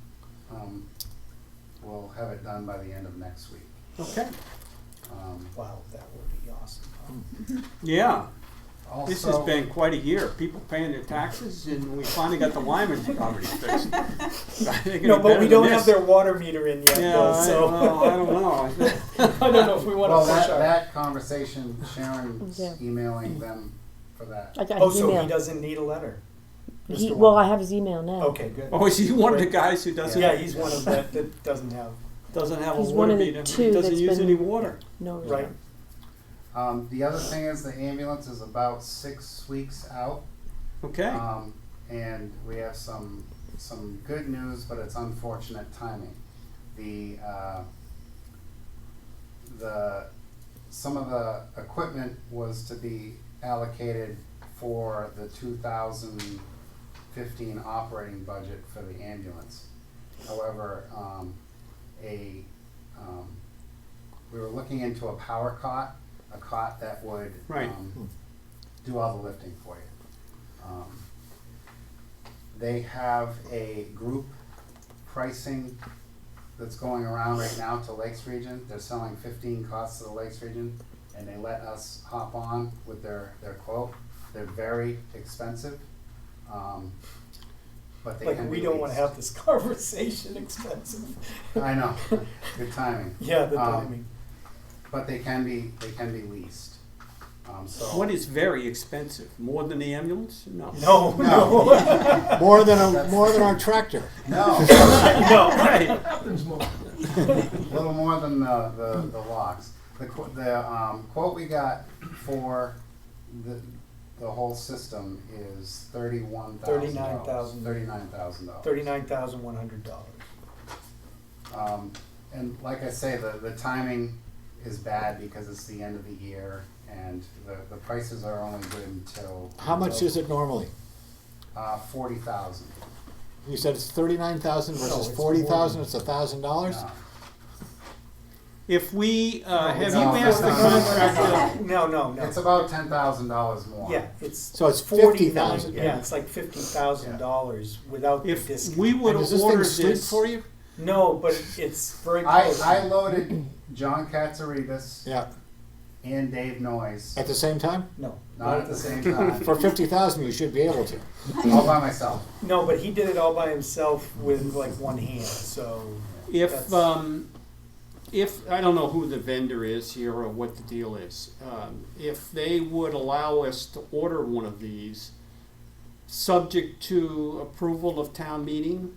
we'll have it done by the end of next week. Okay. Wow, that would be awesome. Yeah. Also, This has been quite a year. People paying their taxes, and we finally got the Wyman property fixed. They're gonna No, be but better we than don't this. have their water meter in yet, Yeah, though, I, so. well, I don't know. I don't know if we wanna well, push our. that conversation, Sharon's Yeah. emailing them for that. I got Oh, his so email. he doesn't need a letter? Mr. Well, Wyman? I have his email now. Okay, good. Oh, is he one of the guys who doesn't Yeah, he's one of that doesn't have, doesn't have He's a one water of the meter? two He doesn't that's use been- any water. No. right? The other thing is the ambulance is about 6 weeks out. Okay. And we have some good news, but it's unfortunate timing. Some of the equipment was to be allocated for the 2015 operating budget for the ambulance. However, we were looking into a power cot, a cot that would Right. do all the lifting for you. They have a group pricing that's going around right now to Lakes Region. They're selling 15 cots to the Lakes Region, and they let us hop on with their quote. They're very expensive, but they Like, can we be don't wanna leased. have this conversation expensive. I know, good timing. Yeah, the Um, timing. But they can be leased. So What is very expensive? More than the ambulance? No. No, no. More than our tractor. no. No, Right. Happens more. A little more than the locks. The quote we got for the whole system is $39,000. $39,000. $39,100. And like I say, the timing is bad because it's the end of the year and the prices are only good until. How much is it normally? 40,000. You said it's 39,000 No, versus it's 40,000. more It's $1,000. No. If we, have you No, asked the no, contractor? No. It's about $10,000 more. Yeah, it's. So it's 49 $50,000. Yeah, it's like $50,000 without the If discount. we would And does have this thing ordered sleep this, for you? No, but it's very close. I loaded John Katsarides Yeah. and Dave Noyes, At the same time? No. not at the same time, For 50,000, you should be able to. all by myself. No, but he did it all by himself with like one hand, so. if, that's- if, I don't know who the vendor is here or what the deal is, if they would allow us to order one of these, subject to approval of town meeting,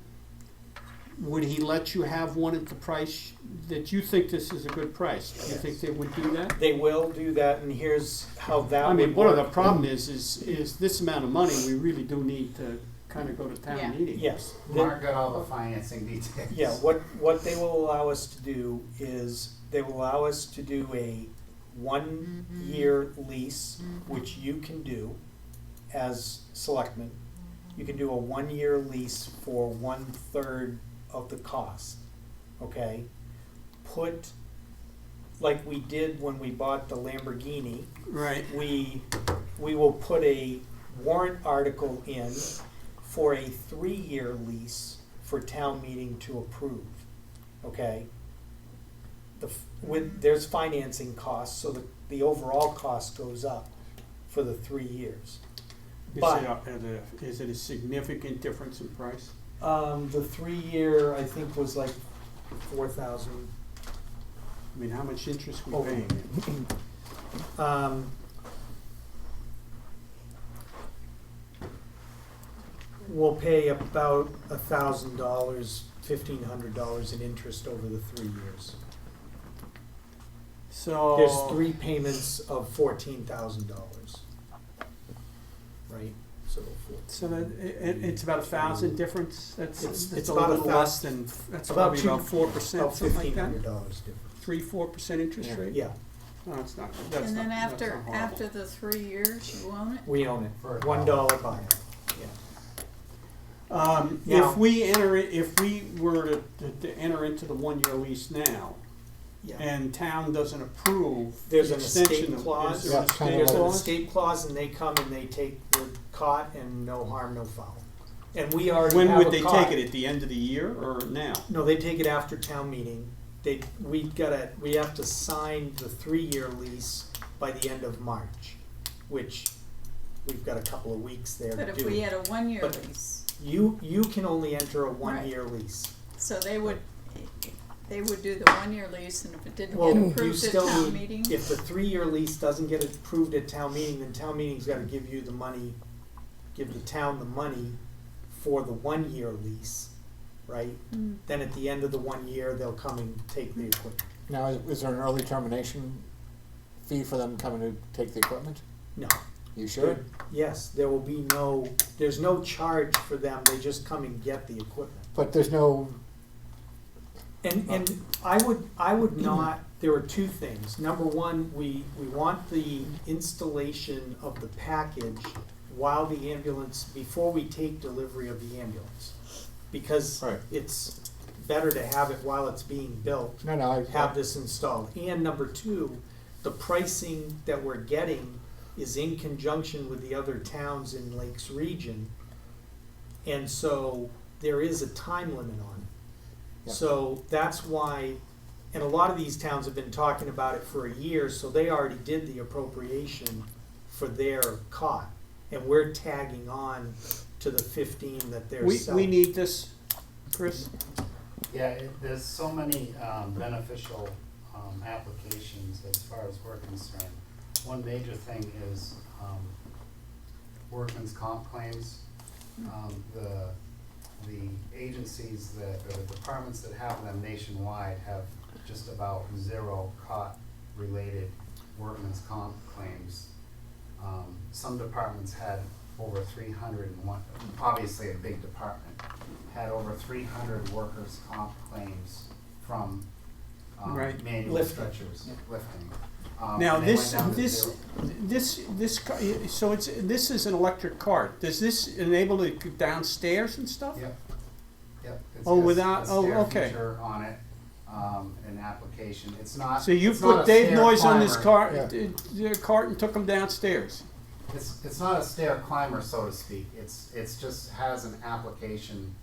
would he let you have one at the price that you think this is a good price? Do you think they would do that? They will do that, and here's how that I would mean, one of the work. problem is this amount of money, we really do need to kind of go to Yeah. town meeting. Yes. Mark got all the financing details. Yeah, what they will allow us to do is, they will allow us to do a 1-year lease, which you can do as selectmen. You can do a 1-year lease for 1/3 of the cost, okay? Put, like we did when we bought the Lamborghini, Right. we will put a warrant article in for a 3-year lease for town meeting to approve, okay? There's financing costs, so the overall cost goes up for the 3 years. Is it a significant difference in price? The 3-year, I think, was like 4,000. I mean, how much interest we Oh. paying? We'll pay about $1,000, $1,500 in interest over the 3 years. So. There's 3 payments of $14,000. Right? So that, it's about 1,000 difference, that's It's a about little 1,000. less than, that's About probably two- about 4%, About something like that? $1,500 difference. 3-4% interest Yeah. rate? Yeah, No, it's not, that's And not, then that's after, not horrible. after the 3 years, you own it? we own it. For $1 buyout. Now- If we enter, if we were to enter into the 1-year lease now, Yeah. and town doesn't approve There's the an extension escape of, clause. is there an Yeah, kinda escape There's an clause? escape clause, and they come and they take the cot, and no harm, no foul. And we already When have would a they cot. take it, at the end of the year or now? No, they take it after town meeting. We have to sign the 3-year lease by the end of March, which we've got a couple of weeks there But to if do. we had a 1-year But- lease, You can only enter a 1-year lease. so they would do the 1-year lease, and if it didn't Well, get you approved at still town need, meeting, if the 3-year lease doesn't get approved at town meeting, then town meeting's gotta give you the money, give the town the money for the 1-year lease, right? Mm. Then at the end of the 1 year, they'll come and take the equipment. Now, is there an early termination fee for them coming to take the equipment? No. You sure? Yes, there's no charge for them, they just come and get the equipment. But there's no, And I would not, there are 2 things. Number one, we want the installation of the package while the ambulance, before we take delivery of the ambulance. Because Right. it's better to have it while it's being built, no, have this installed. And number 2, the pricing that we're getting is in conjunction with the other towns in Lakes Region. And so there is a time limit on it. Yeah. So that's why, and a lot of these towns have been talking about it for a year, so they already did the appropriation for their cot. And we're tagging on to the 15 that they're We selling. need this, Chris? Yeah, there's so many beneficial applications as far as we're concerned. One major thing is workman's comp claims. The the agencies that, or the departments that have them nationwide have just about zero related workman's comp claims. Some departments had over 301, obviously a big department, had over 300 workers' comp claims from Right. manual Lifting. stretchers, lifting. Now, and they this, went down to this, zero. so this is an electric cart. Does this enable it to go downstairs and stuff? Yep, yep. It's Oh, got a without- oh, stair okay. feature on it, an application. It's not. So you it's not put a Dave stair Noyes on this climber. cart and took him downstairs? It's not a stair climber, so to speak. It's just has an application.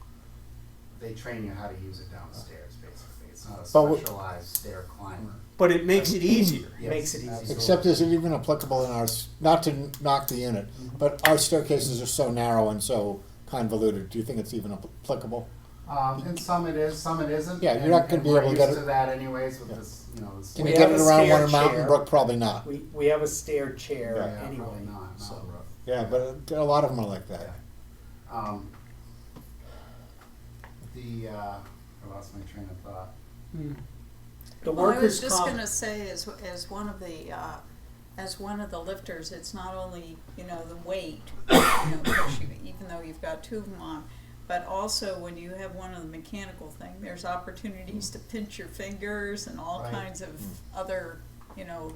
They train you how to use it downstairs, basically. It's not a But specialized stair climber. But it makes it easier. Yes, Makes it easy. absolutely. Except is it even applicable in our, not to knock the unit, but our staircases are so narrow and so convoluted, do you think it's even applicable? And some it is, some it isn't. Yeah, you're and- not gonna and be we're able to get used it- to that anyways with Yeah. this, this. Can We you get have it a around stair one Mountain chair. Brook? Probably not. We have a stair chair Yeah, anyway, probably not, so. not rough. Yeah, but a lot of them are like that. Um, I lost my train of thought. The Well, I was workers' just comp, gonna say, as one of the lifters, it's not only, the weight, 'cause even though you've got two of them on, but also when you have one of the mechanical thing, there's opportunities to pinch your fingers and all Right. kinds of other,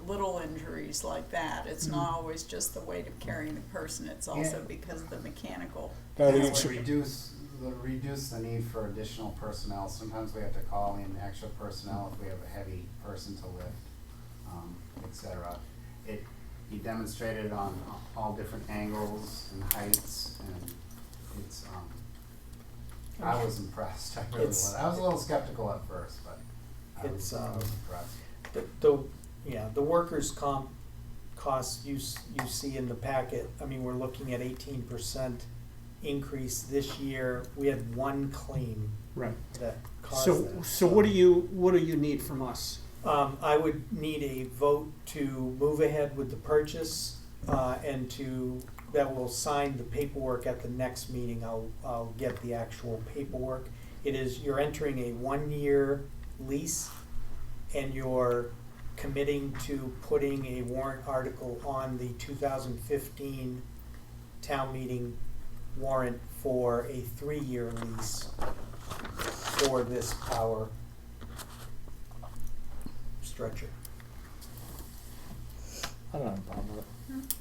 little injuries like that. It's not always just the weight of carrying the person, it's also because of the mechanical. No, they aspect. should- Reduce the need for additional personnel. Sometimes we have to call in extra personnel if we have a heavy person to lift, etc. He demonstrated on all different angles and heights, and it's, I was impressed. I really It's- was. I was a little skeptical at first, but I It's, was impressed. the workers' comp costs you see in the packet, I mean, we're looking at 18% increase this year. We had one claim Right. that caused So, that. so what do you need from us? I would need a vote to move ahead with the purchase, and that will sign the paperwork at the next meeting. I'll get the actual paperwork. You're entering a 1-year lease, and you're committing to putting a warrant article on the 2015 town meeting warrant for a 3-year lease for this power stretcher. I don't have a problem with it.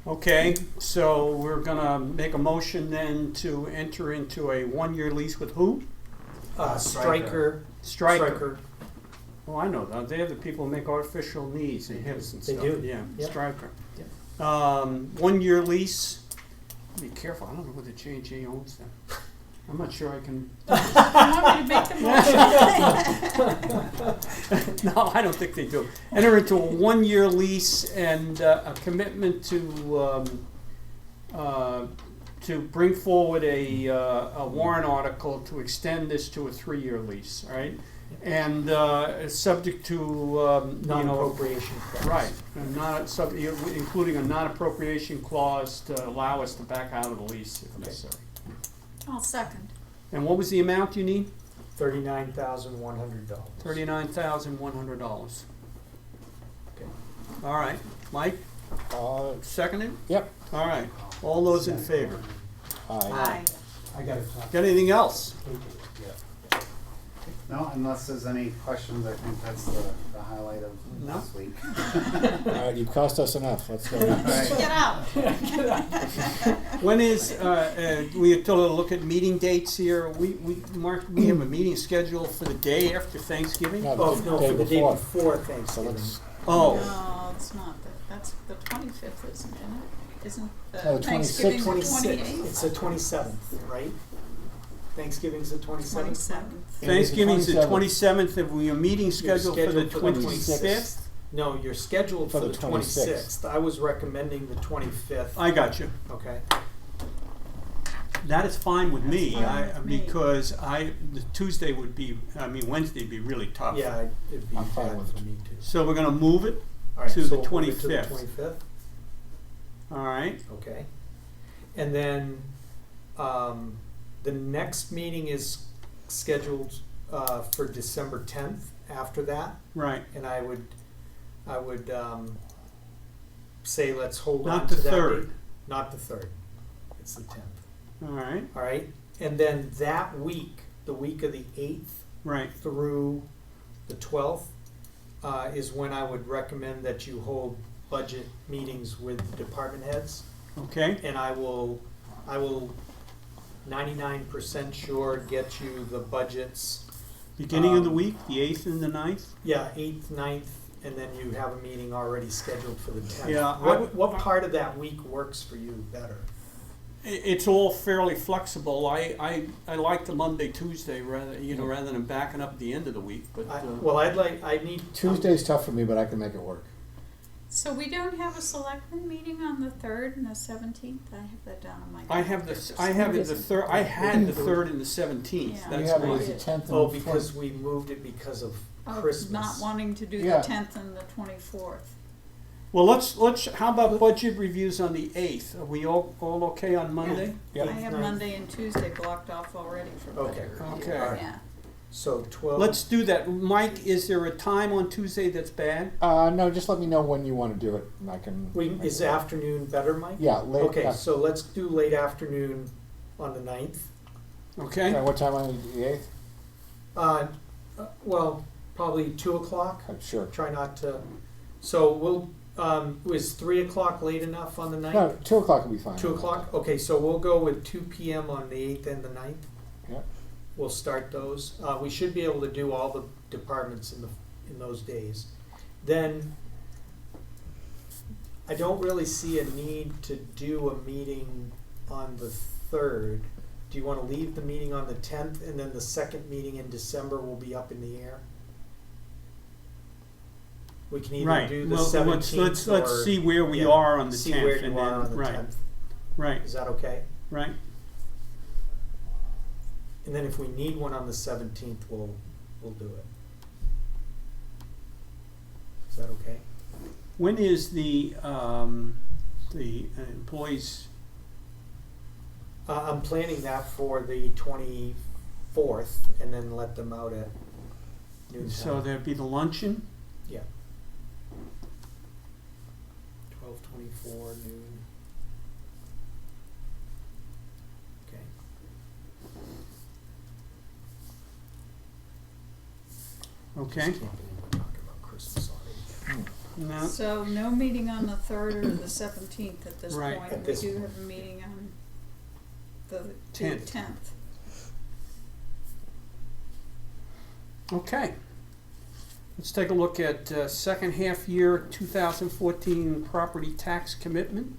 Okay, so we're gonna make a motion then to enter into a 1-year lease with who? Striker. Stryker. Oh, I know that. They're the people who make artificial knees and hips and They stuff. do. Yeah, Yep. Stryker. Yep. 1-year lease. Be careful. I don't know whether J&J owns them. I'm not sure I can. You want me to make the motion? No, I don't think they do. Enter into a 1-year lease and a commitment to bring forward a warrant article to extend this to a 3-year lease, right? And subject to Non-appropriation clause. right, and including a non-appropriation clause to allow us to back out of the lease if necessary. I'll second. And what was the amount you need? $39,100. $39,100. Okay. All right, Mike, seconded? Yep. All right, all those in favor? Aye. I got a copy. Got anything else? No, unless there's any questions, I think that's the highlight of No. this week. All right, you've cost us enough. Let's go. Get out. When is, we told her to look at meeting dates here. Mark, we have a meeting scheduled for the day after Thanksgiving? No, Oh, the no, day for the day before. before So Thanksgiving. let's, Oh, No, it's not. That's the 25th, isn't it? Isn't No, the the Thanksgiving the 26th. 28th? It's the 27th, right? Thanksgiving's the 27th. 27th. Thanksgiving's the 27th. 27th, and we have a meeting You're scheduled for the scheduled 25th. No, you're scheduled for the 26th. I was recommending the 25th. I got you. Okay. That is fine with me, That's fine with me. because the Wednesday would be really tough. Yeah, it'd be I'm fine bad with for me too. So we're gonna move it, All right, to so the we'll move it to the 25th. 25th. all right? Okay. And then, The next meeting is scheduled for December 10th after that, Right. and I would say let's hold Not on the to that 3rd. date. Not the 3rd. It's the 10th. All right. All right? And then that week, the week of the 8th Right. through the 12th, is when I would recommend that you hold budget meetings with the department heads. Okay. And I will 99% sure get you the budgets. Beginning of the week, the 8th and the 9th? Yeah, 8th, 9th, and then you have a meeting already scheduled for the 10th. Yeah, I What, would- what part of that week works for you better? It's all fairly flexible. I like the Monday, Tuesday rather than backing up the end of the week. But Well, I need. Tuesday's tough for me, but I can make it work. So we don't have a selectmen meeting on the 3rd and the 17th? I have that down on my. I have the 3rd. I had the 3rd and the 17th. Yeah. We That's have it why. as the 10th and Oh, the because 4th. we moved it because of Of Christmas. not wanting to do the Yeah. 10th and the 24th. Well, let's. How about budget reviews on the 8th? Are we all okay on Monday? Yep. I have 9th. Monday and Tuesday blocked off already for Okay. budget review. Okay. All right. Yeah. So 12. Let's do that. Mike, is there a time on Tuesday that's bad? No, just let me know when you want to do it, and I can. Is afternoon better, Mike? Yeah, late. Okay, so let's do late afternoon on the 9th. Okay. What time on the 8th? Well, probably 2 o'clock. Sure. Try not to. So we'll. Was 3 o'clock late enough on the 9th? No, 2 o'clock will be fine. 2 o'clock? Okay, so we'll go with 2 p.m. on the 8th and the 9th. Yep. We'll start those. We should be able to do all the departments in those days. Then I don't really see a need to do a meeting on the 3rd. Do you want to leave the meeting on the 10th and then the second meeting in December will be up in the air? We can either Right. do the Well, 17th let's see where we yeah, are on the see 10th. where you and are then, on the right. 10th. Right. Is that okay? Right. And then if we need one on the 17th, we'll do it. Is that okay? When is the employees? I'm planning that for the 24th, and then let them out at noon So time. there'd be the luncheon. Yeah. 12:24 noon. Okay. Okay. Just can't believe we're talking about Christmas already. No. So no meeting on the 3rd or the 17th at this Right. point. At We this do point. have a meeting on the 10th. 10th. Okay. Let's take a look at second half year 2014 property tax commitment.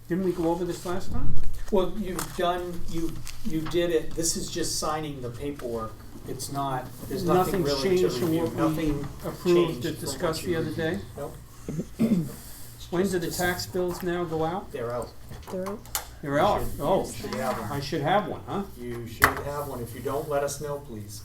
Didn't we go over this last time? Well, you did it. This is just signing the paperwork. It's not, there's nothing Nothing's really to changed from review. what we Nothing approved changed to from discuss what the you other day. reviewed. Nope. When Just do the to- tax bills now go out? They're out. They're out. They're out. You should- Oh, you should have I one. should have one, huh? You should have one. If you don't, let us know, please.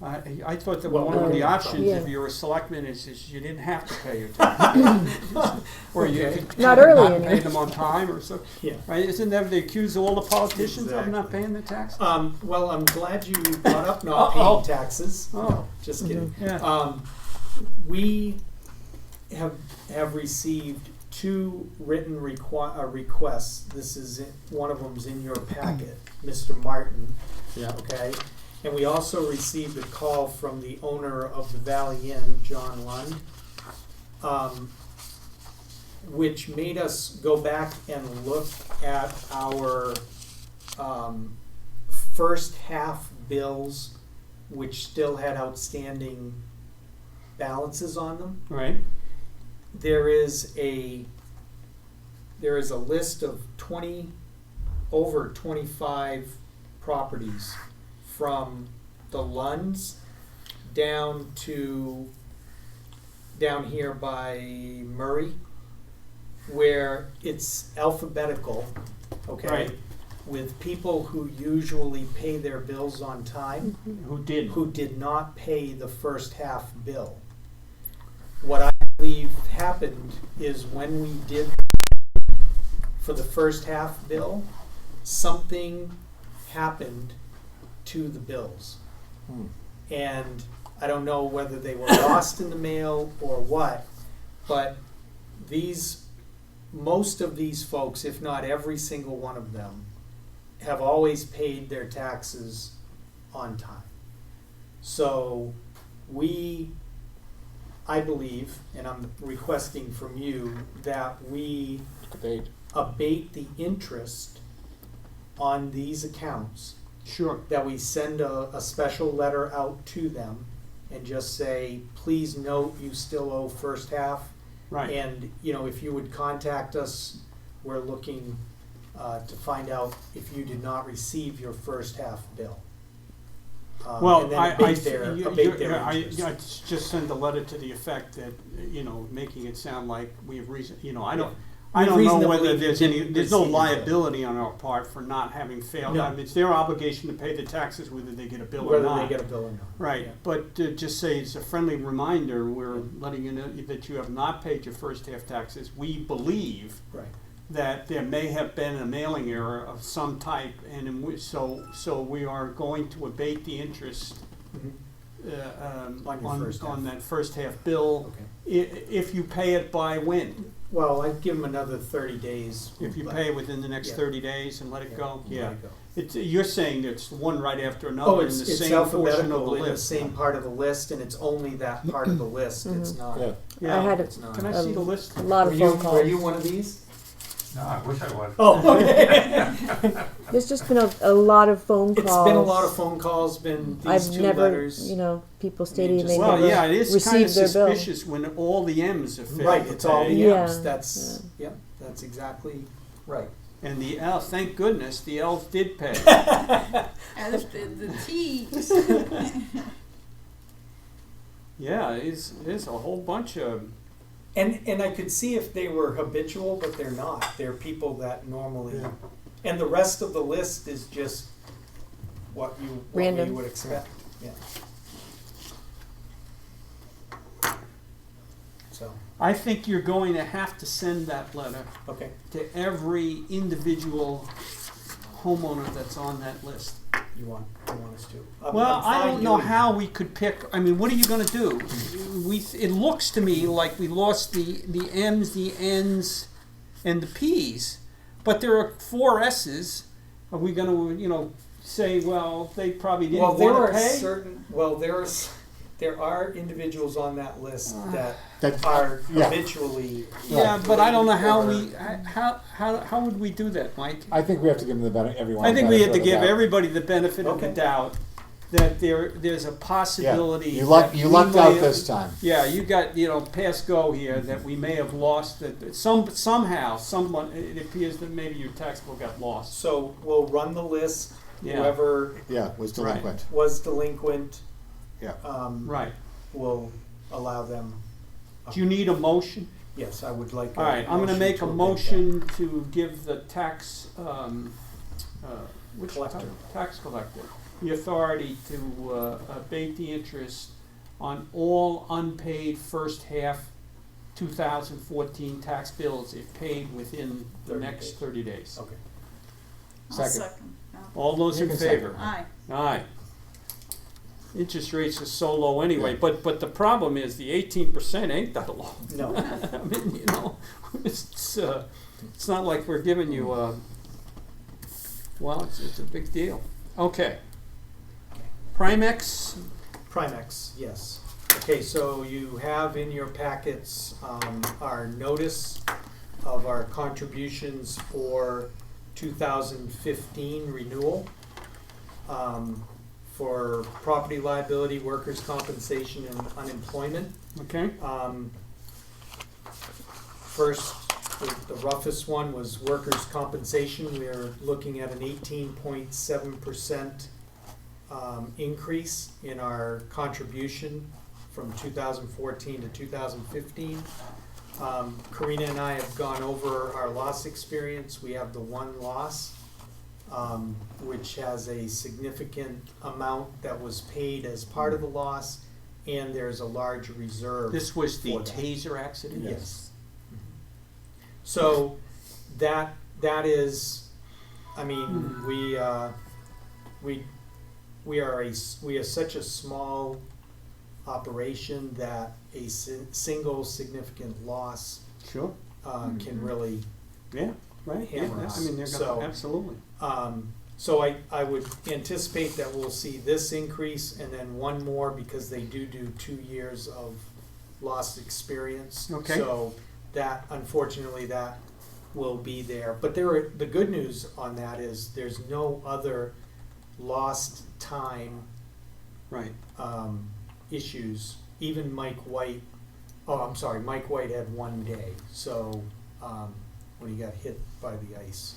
I thought that Well, one of we're the gonna- options, Yeah. if you're a selectman, is you didn't have to pay your taxes. Or you Okay. could Not early not in pay it. them on time or so. Yeah. Right, isn't that they accuse all the politicians of not Exactly. paying the tax? Well, I'm glad you brought up not Uh-oh. paying taxes. Oh. No, just kidding. Yeah. We have received 2 written requests. This is one of them's in your packet, Mr. Martin. Yeah. Okay, and we also received a call from the owner of the Valley Inn, John Lund, which made us go back and look at our first half bills, which still had outstanding balances on them. Right. There is a list of over 25 properties from the Lunds down here by Murray, where it's alphabetical, okay, Right. with people who usually pay their bills on time, Who did? who did not pay the first half bill. What I believe happened is when we did for the first half bill, something happened to the bills. Hmm. And I don't know whether they were lost in the mail or what, but most of these folks, if not every single one of them, have always paid their taxes on time. So I believe, and I'm requesting from you, that we abate the interest on these accounts. Sure. That we send a special letter out to them and just say, please note you still owe first half. Right. And, if you would contact us, we're looking to find out if you did not receive your first half bill. Well, and then I abate their interest. just send a letter to the effect that, making it sound like we have reason, I don't know whether there's no received the bill. liability on our part for not having failed. No. I mean, it's their obligation to pay the taxes whether they get a bill or Whether not. they get a bill or not. Right, Yeah. but just say it's a friendly reminder, we're letting you know that you have not paid your first half taxes. We believe Right. that there may have been a mailing error of some type, and so we are going to abate the interest Mhm. on that first half bill. Okay. If you pay it by when? Well, I'd give them another 30 days. If you but- pay within the next Yeah. 30 days and let it go? let Yeah. it go. You're saying it's one right after Oh, another in it's the same portion of the alphabetical in the list? same part of the list, and it's only that part of the list. It's not. Yeah. Yeah. I had It's not. Can I see the list? a lot Were of you, phone calls. were you one of these? No, I wish I was. Oh, okay. There's just been a lot of phone calls. It's been a lot of phone calls, been these I've two never, letters. people stating just- they Well, never yeah, it is kind of received their bill. suspicious when all the M's are failed Right, to it's all the pay. Yeah. M's. That's, that's exactly right. And the L, thank goodness, the L's did pay. And the T's. Yeah, there's a whole bunch of, And I could see if they were habitual, but they're not. They're people that normally, and the rest of the list is just what we Random. would expect. Yeah. So, I think you're going to have to send that letter okay. to every individual homeowner that's on that list. You want us to? Well, I'm I fine don't know doing how we could pick, I mean, what are you gonna do? It looks to me like we lost the M's, the N's, and the P's, but there are 4 S's. Are we gonna, say, well, they probably didn't Well, there wanna are pay? there are individuals on that list that That- are yeah. habitually. Yeah, but I don't know how Or- how would we do that, Mike? I think we have to give them the benefit, everyone. I think we have to the benefit give of the doubt. everybody the benefit of the Okay. doubt that there's a Yeah, possibility. you that we lucked may out have- this time. Yeah, you got, pass go here, that we may have lost, that somehow, it appears that maybe your tax bill got lost. So we'll run the list, Yeah. whoever Yeah, was delinquent. was delinquent, Yeah. Right. we'll allow them. Do you need a motion? Yes, I would like. All right, I'm gonna make a abate motion to give the tax, Collector. tax collector, the authority to abate the interest on all unpaid first half 2014 tax bills if paid within the 30 next days. 30 days. that. Okay. I'll Second. second. Yeah. All those You in can second. favor? Aye. Aye. Interest rates are so low anyway, but the problem is the 18% ain't that low. No. I mean, it's not like we're giving you well, it's a big deal. Okay. Primex, Primex, yes. Okay, so you have in your packets our notice of our contributions for 2015 renewal for property liability, workers' compensation, and unemployment. okay? First, the roughest one was workers' compensation. We are looking at an 18.7% increase in our contribution from 2014 to 2015. Karina and I have gone over our loss experience. We have the one loss, which has a significant amount that was paid as part of the loss, and there's a large reserve. This was the for that. taser accident? Yes. So that is I mean, we are such a small operation that a single significant loss Sure. can really Yeah, right, yeah, hammer us. I mean, they're So, gonna, absolutely. So I would anticipate that we'll see this increase and then one more because they do 2 years of lost experience. Okay. So that, unfortunately, that will be there. But the good news on that is there's no other lost time Right. issues. Even Mike White had 1 day, so, when he got hit by the ice.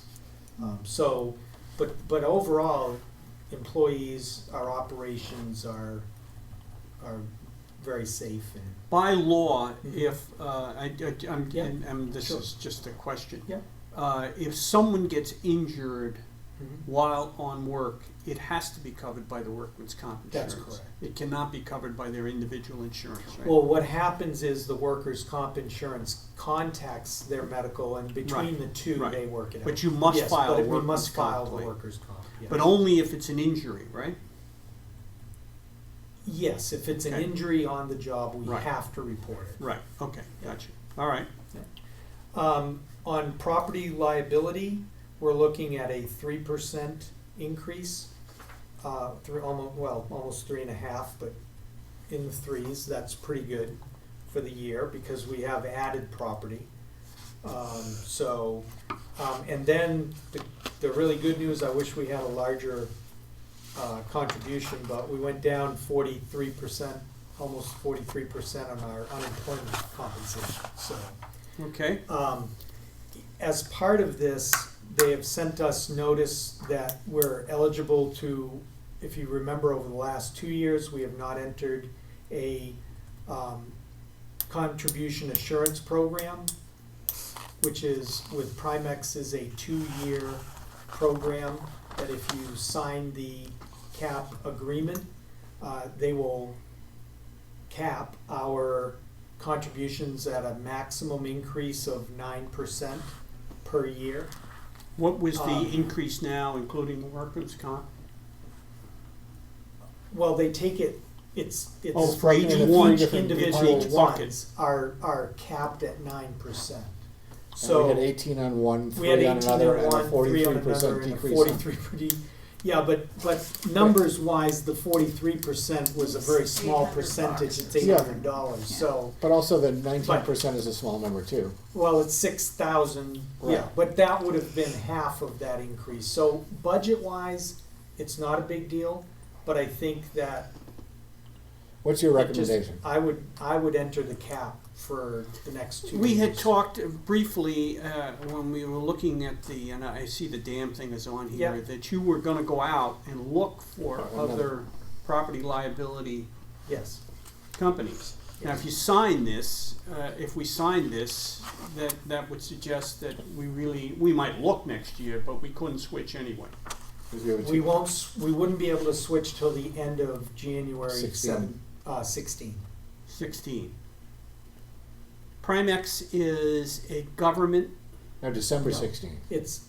But overall, employees, our operations are very safe and. By law, if, Yeah, and this sure. is just a question. Yeah. If someone gets injured Mhm. while on work, it has to be covered by the workman's comp insurance. That's correct. It cannot be covered by their individual insurance, right? Well, what happens is the workers' comp insurance contacts their medical, and between Right, the two, right. they work it out. But you must Yes, file but a we workman's must file comp the claim. workers' comp, yes. But only if it's an injury, right? Yes, if it's an Okay. injury on the job, we Right. have to report it. Right, okay, gotcha. All right. On property liability, we're looking at a 3% increase, almost 3.5, but in the threes, that's pretty good for the year because we have added property. And then the really good news, I wish we had a larger contribution, but we went down 43%, almost 43% on our unemployment compensation, so. Okay, As part of this, they have sent us notice that we're eligible to, if you remember, over the last 2 years, we have not entered a contribution assurance program, which is, with Primex, is a 2-year program that if you sign the cap agreement, they will cap our contributions at a maximum increase of 9% per year. what was the Um, increase now, including the workman's comp? Well, they take it, it's Oh, for each each one, individual each bucket. ones are capped at 9%. And So we had 18 on one, we had 3 on 18 another, on and a one, 3 on 43% another, and a decrease. 43 pretty. Yeah, but numbers wise, the 43% was a very small $800. percentage. It's Yeah. $800. So, But also the 19% is a small number too. well, it's 6,000. Yeah, Right. but that would have been half of that increase. So budget wise, it's not a big deal. But I think that What's your it just- recommendation? I would enter the cap for the next 2 years. We had talked briefly, when we were looking at the, and I see the damn thing is on here, Yeah. that you were gonna go out and look for Another- other property liability Yes. companies. Now, if you sign this, if we sign this, that would suggest that we might look next year, but we couldn't switch anyway. 'Cause we have a We two- won't. We wouldn't be able to switch till the end of January 16. 16. 16. Primex is a government, No, December No. 16. It's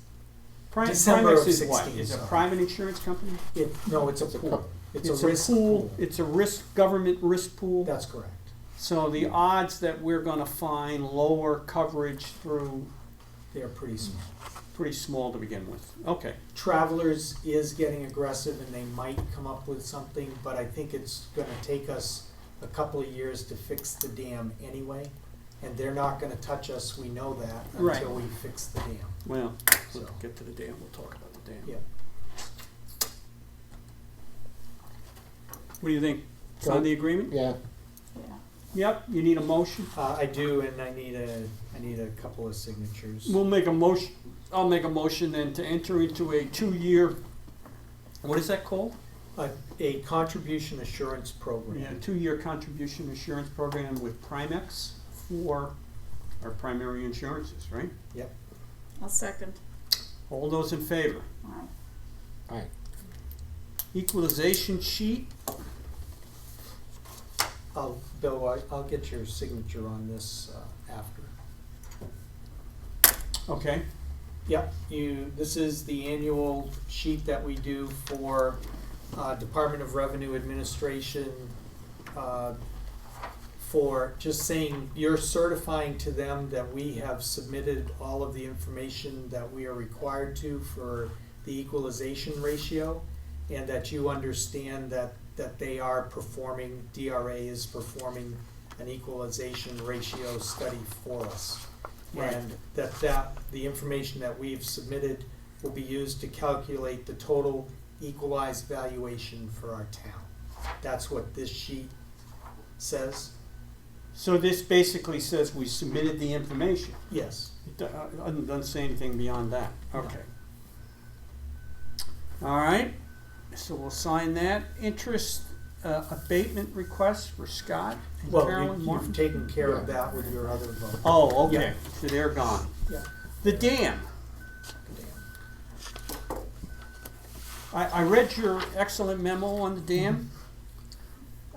Primex December of is what? 16, Is a sorry. private insurance company? it's a It's a pool. co- It's a risk pool. It's a government risk pool. That's correct. So the odds that we're gonna find lower coverage through, They are pretty small. pretty small to begin with. Okay, Travelers is getting aggressive, and they might come up with something, but I think it's going to take us a couple of years to fix the dam anyway, and they're not going to touch us. We know that Right. until we fix the dam. well, So. we'll get to the dam, we'll talk about the dam. Yeah. What do you think? Sign the agreement? Yeah, Yeah. Yep, you need a motion? I do, and I need a couple of signatures. We'll make a motion, I'll make a motion then to enter into a 2-year, what is that called? A contribution assurance program. Yeah, 2-year contribution assurance program with Primex for our primary insurances, right? Yep. I'll second. All those in favor? Wow. all right. Equalization sheet, Bill, I'll get your signature on this after. okay. Yep, this is the annual sheet that we do for Department of Revenue Administration, for just saying, you're certifying to them that we have submitted all of the information that we are required to for the equalization ratio, and that you understand that they are performing, DRA is performing an equalization ratio study for us. Right. And that the information that we've submitted will be used to calculate the total equalized valuation for our town. That's what this sheet says. So this basically says we submitted the information. Yes. It doesn't say anything beyond that. Okay. All right. So we'll sign that. Interest abatement request for Scott and Well, Carolyn you've Martin. taken care of that with your other vote. Oh, okay. Yeah. So they're gone. Yeah. The dam. I read your excellent memo on the dam.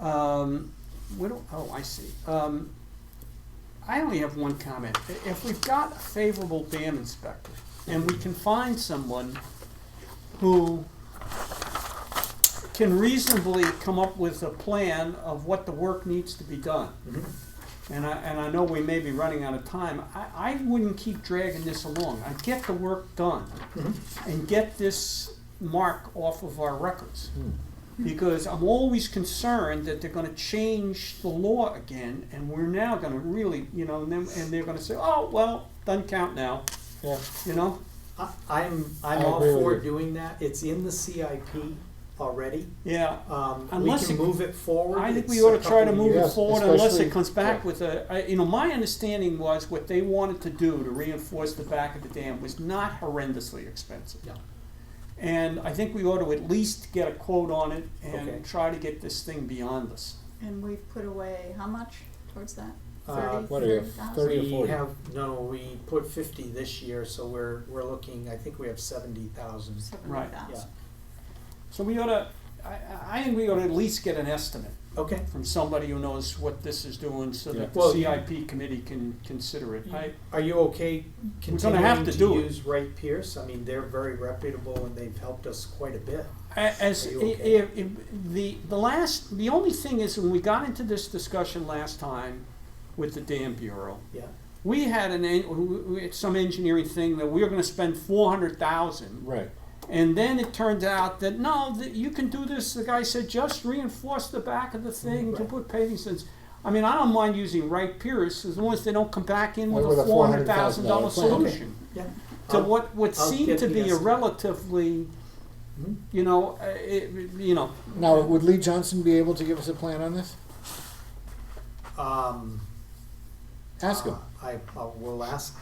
I see. I only have one comment. If we've got a favorable dam inspector and we can find someone who can reasonably come up with a plan of what the work needs to be done, and I know we may be running out of time, I wouldn't keep dragging this along. I'd get the work done and get this mark off of our records. Because I'm always concerned that they're going to change the law again, and we're now going to really, and they're going to say, "Oh, well, doesn't count now." Yeah. I'm I all agree with for you. doing that. It's in the CIP already. Yeah. We Unless can it- move it forward. I think It's we ought a to try to couple move years. it forward especially- unless it comes back yeah. with my understanding was what they wanted to do to reinforce the back of the dam was not horrendously expensive. No. And I think we ought to at least get a quote on it and Okay. try to get this thing beyond us. And we've put away how much towards that? What do you have, 30,000? 30 or We 40? we put 50 this year, so we're looking, I think we have 70,000. Right. 70,000. So we ought to, I think we ought to at least get an estimate Okay. from somebody who knows what this is doing so Yeah. that the Well, CIP committee can consider it. Are you okay gonna have continuing to to do it. use Wright Pierce? I mean, they're very reputable and they've helped us quite a bit. As Are you okay? the only thing is when we got into this discussion last time with the Dam Bureau, Yeah. we had some engineering thing that we were going to spend $400,000, Right. and then it turned out that no, that you can do this. The guy said just reinforce the back of the thing to Right. put paving stones. I mean, I don't mind using Wright Pierce as long as they don't come back in with With a a $400,000 $400,000 plan. solution Yeah. to I'll- what I'll seemed get to the be a estimate. relatively, Mhm. Now, would Lee Johnson be able to give us a plan on this? Ask him. I will ask.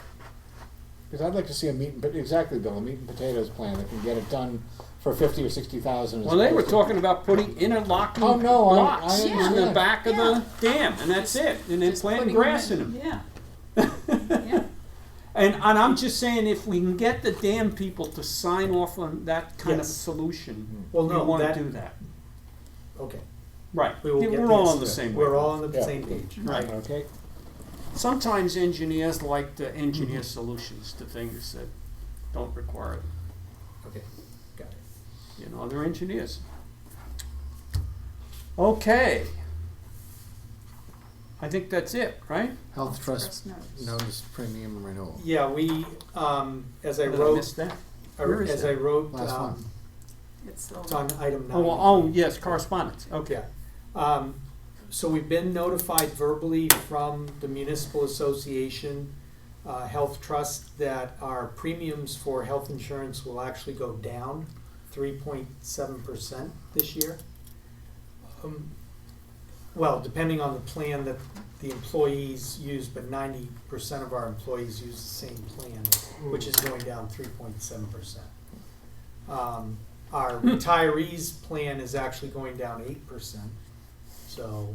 Because I'd like to see a meat and, exactly, Bill, a meat and potatoes plan that can get it done for 50 or 60,000. well, they were talking about putting interlocking Oh, no, I blocks on the understand. back of Yeah. the dam, and that's it. And then Just planting putting them grass in them. Yeah. Yeah. And I'm just saying, if we can get the dam people to sign off on that kind of Yes. solution, Well, we no, want that- to do that. Okay. Right. We will get We're the all on the estimate. same We're wavelength. all on the Yeah. same page. Right. Okay. Sometimes engineers like to engineer solutions to things that don't require it. Okay. Got it. They're engineers. Okay. I think that's it, right? Health trust Trust notes. notice premium renewal. Yeah, we, as I Did I wrote, miss that? Where is as that? I wrote, Last one. It's it's on item 9. Oh, yes, correspondence. Okay. Yeah. So we've been notified verbally from the Municipal Association Health Trust that our premiums for health insurance will actually go down 3.7% this year. Well, depending on the plan that the employees use, but 90% of our employees use the same plan, which is going down 3.7%. Our retirees plan is actually going down 8%. So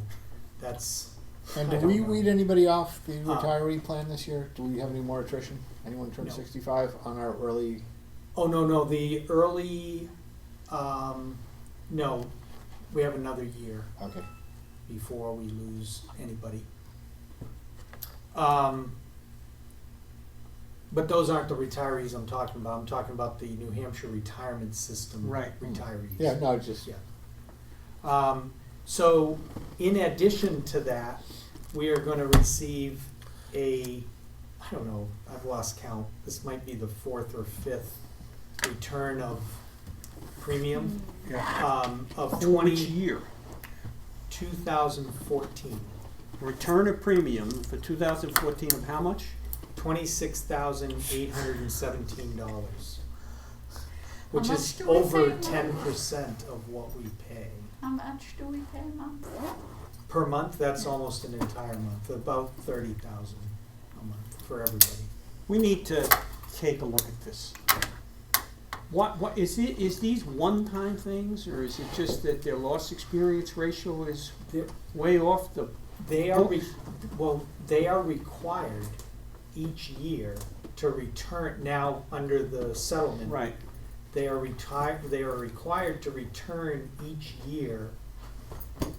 that's. And I did don't we know. weed anybody off the retiree plan this year? Do we have any more attrition? Anyone turned No. 65 on our early? Oh, no, the early, no, we have another year Okay. before we lose anybody. But those aren't the retirees I'm talking about. I'm talking about the New Hampshire retirement system Right. retirees. Yeah, no, just, Yeah. So in addition to that, we are gonna receive I don't know, I've lost count. This might be the 4th or 5th return of premium, of For which year? 2014. Return of premium for 2014 of how much? $26,817, which How is much do we over pay a month? 10% of what we pay. How much do we pay a month? Per month, that's almost an entire month, about 30,000 a month for everybody. We need to take a look at this. What is these one-time things, or is it just that their loss experience ratio is They're- way off the? They are, they are required each year to return, now under the settlement. Right. They are required to return each year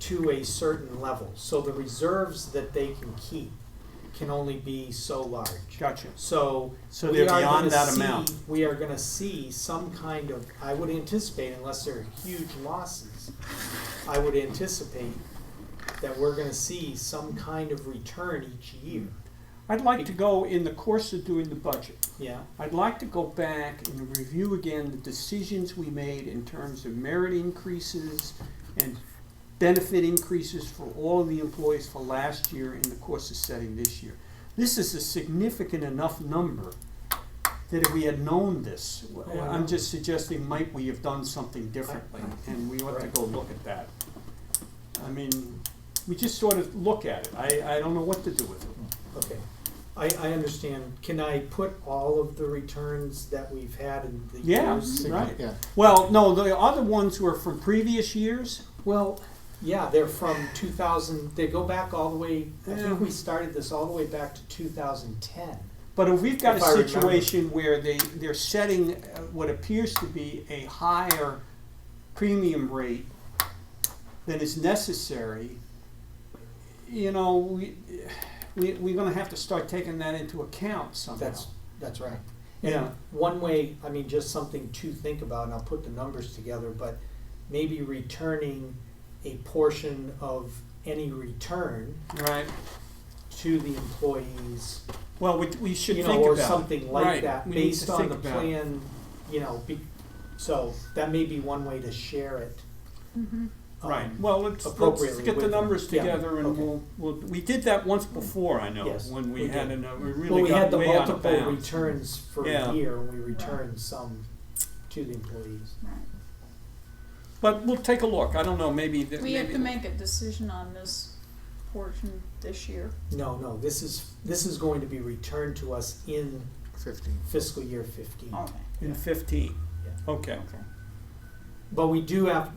to a certain level. So the reserves that they can keep can only be so large. Gotcha. So So we they're are beyond gonna that see- amount. We are gonna see some kind of, I would anticipate, unless there are huge losses, I would anticipate that we're gonna see some kind of return each year. I'd like to go, in the course of doing the budget, Yeah, I'd like to go back and review again the decisions we made in terms of merit increases and benefit increases for all of the employees for last year in the course of setting this year. This is a significant enough number that if we had known this, I'm just suggesting might we have done something differently, and we ought to go look at that. I mean, we just sort of look at it. I don't know what to do with it. okay. I understand. Can I put all of the returns that we've had in the Yeah. years? Right. yeah. Well, no, the other ones were from previous years. Well, yeah, they're from 2000, they go back all the way, I Yeah. think we started this all the way back to 2010. But if we've got If a I remember. situation where they're setting what appears to be a higher premium rate than is necessary, you know, we're gonna have to start taking that into account somehow. That's right. Yeah. And one way, I mean, just something to think about, and I'll put the numbers together, but maybe returning a portion of any return Right. to the employees, Well, we should you think know, or about it. something like Right. that, We need based to on think the about it. plan, you know, so that may be one way to share it. Right, well, let's appropriately get the with them. numbers Yeah, together and okay. we did that once before, I know, Yes, when we we had, did. we Well, really we had got the way out of multiple bounds. returns for Yeah. a year, and we returned some to the employees. Right. But we'll take a look, I don't know, maybe. We have to make a decision on this portion this year. No, this is going to be returned to us in 15. fiscal year 15. Okay. In 15, Yeah. okay. But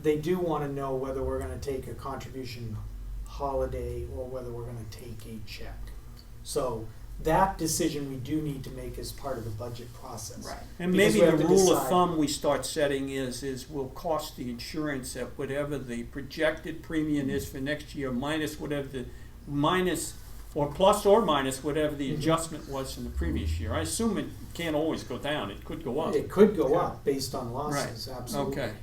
they do wanna know whether we're gonna take a contribution holiday or whether we're gonna take a check. So that decision we do need to make as part of the budget process. Right. And Because maybe we the have to rule of decide. thumb we start setting is we'll cost the insurance at whatever the projected premium is for next year, minus or plus or minus whatever the Mhm. adjustment was from the previous year. I assume it can't always go down, it could go up. It could go Yeah. up based on losses, absolutely. Okay.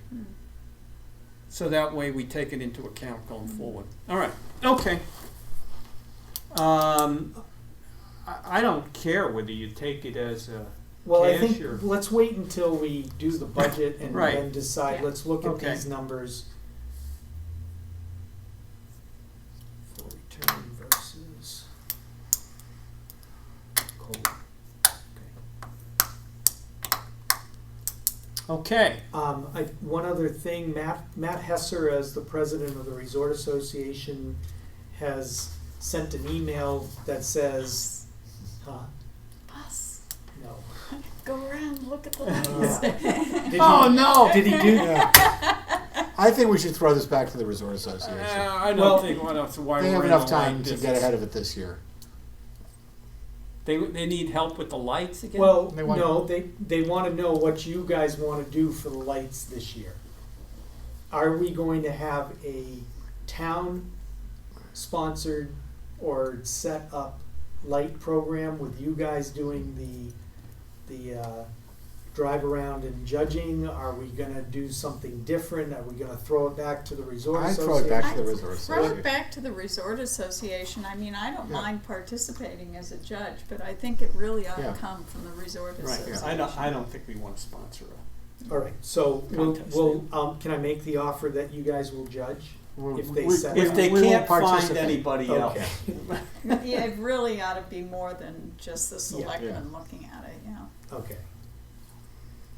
So that way we take it into account going forward. All right, okay. I don't care whether you take it as a Well, I cash think, or. let's wait until we do the budget and Right. then decide, Yeah. let's look at Okay. these numbers. For return versus COLA. Okay, One other thing, Matt Hesser, as the president of the Resort Association, has sent an email that says, Bus. no. Go around, look at the Yeah. Did Oh, he- no. Did he do Yeah. I think we should throw this back to the Resort Association. I don't Well, think, why They we're have in enough all time that to get business. ahead of it this year. They need help with the lights again? Well, They want- no, they want to know what you guys want to do for the lights this year. Are we going to have a town-sponsored or set-up light program with you guys doing drive around and judging? Are we gonna do something different? Are we gonna throw it back to the resort I'd association? throw it back to the resort Throw association. it back to the resort association. I mean, I don't Yeah. mind participating as a judge, but I think it really ought Yeah. to come from the resort Right, association. I don't think we wanna sponsor a All right, so Contest. can I make the offer that you guys will judge? If they We- set if it they we won't can't find participate. anybody else. Okay. Yeah, it really ought to be more than just the selectmen looking at it, yeah. Okay.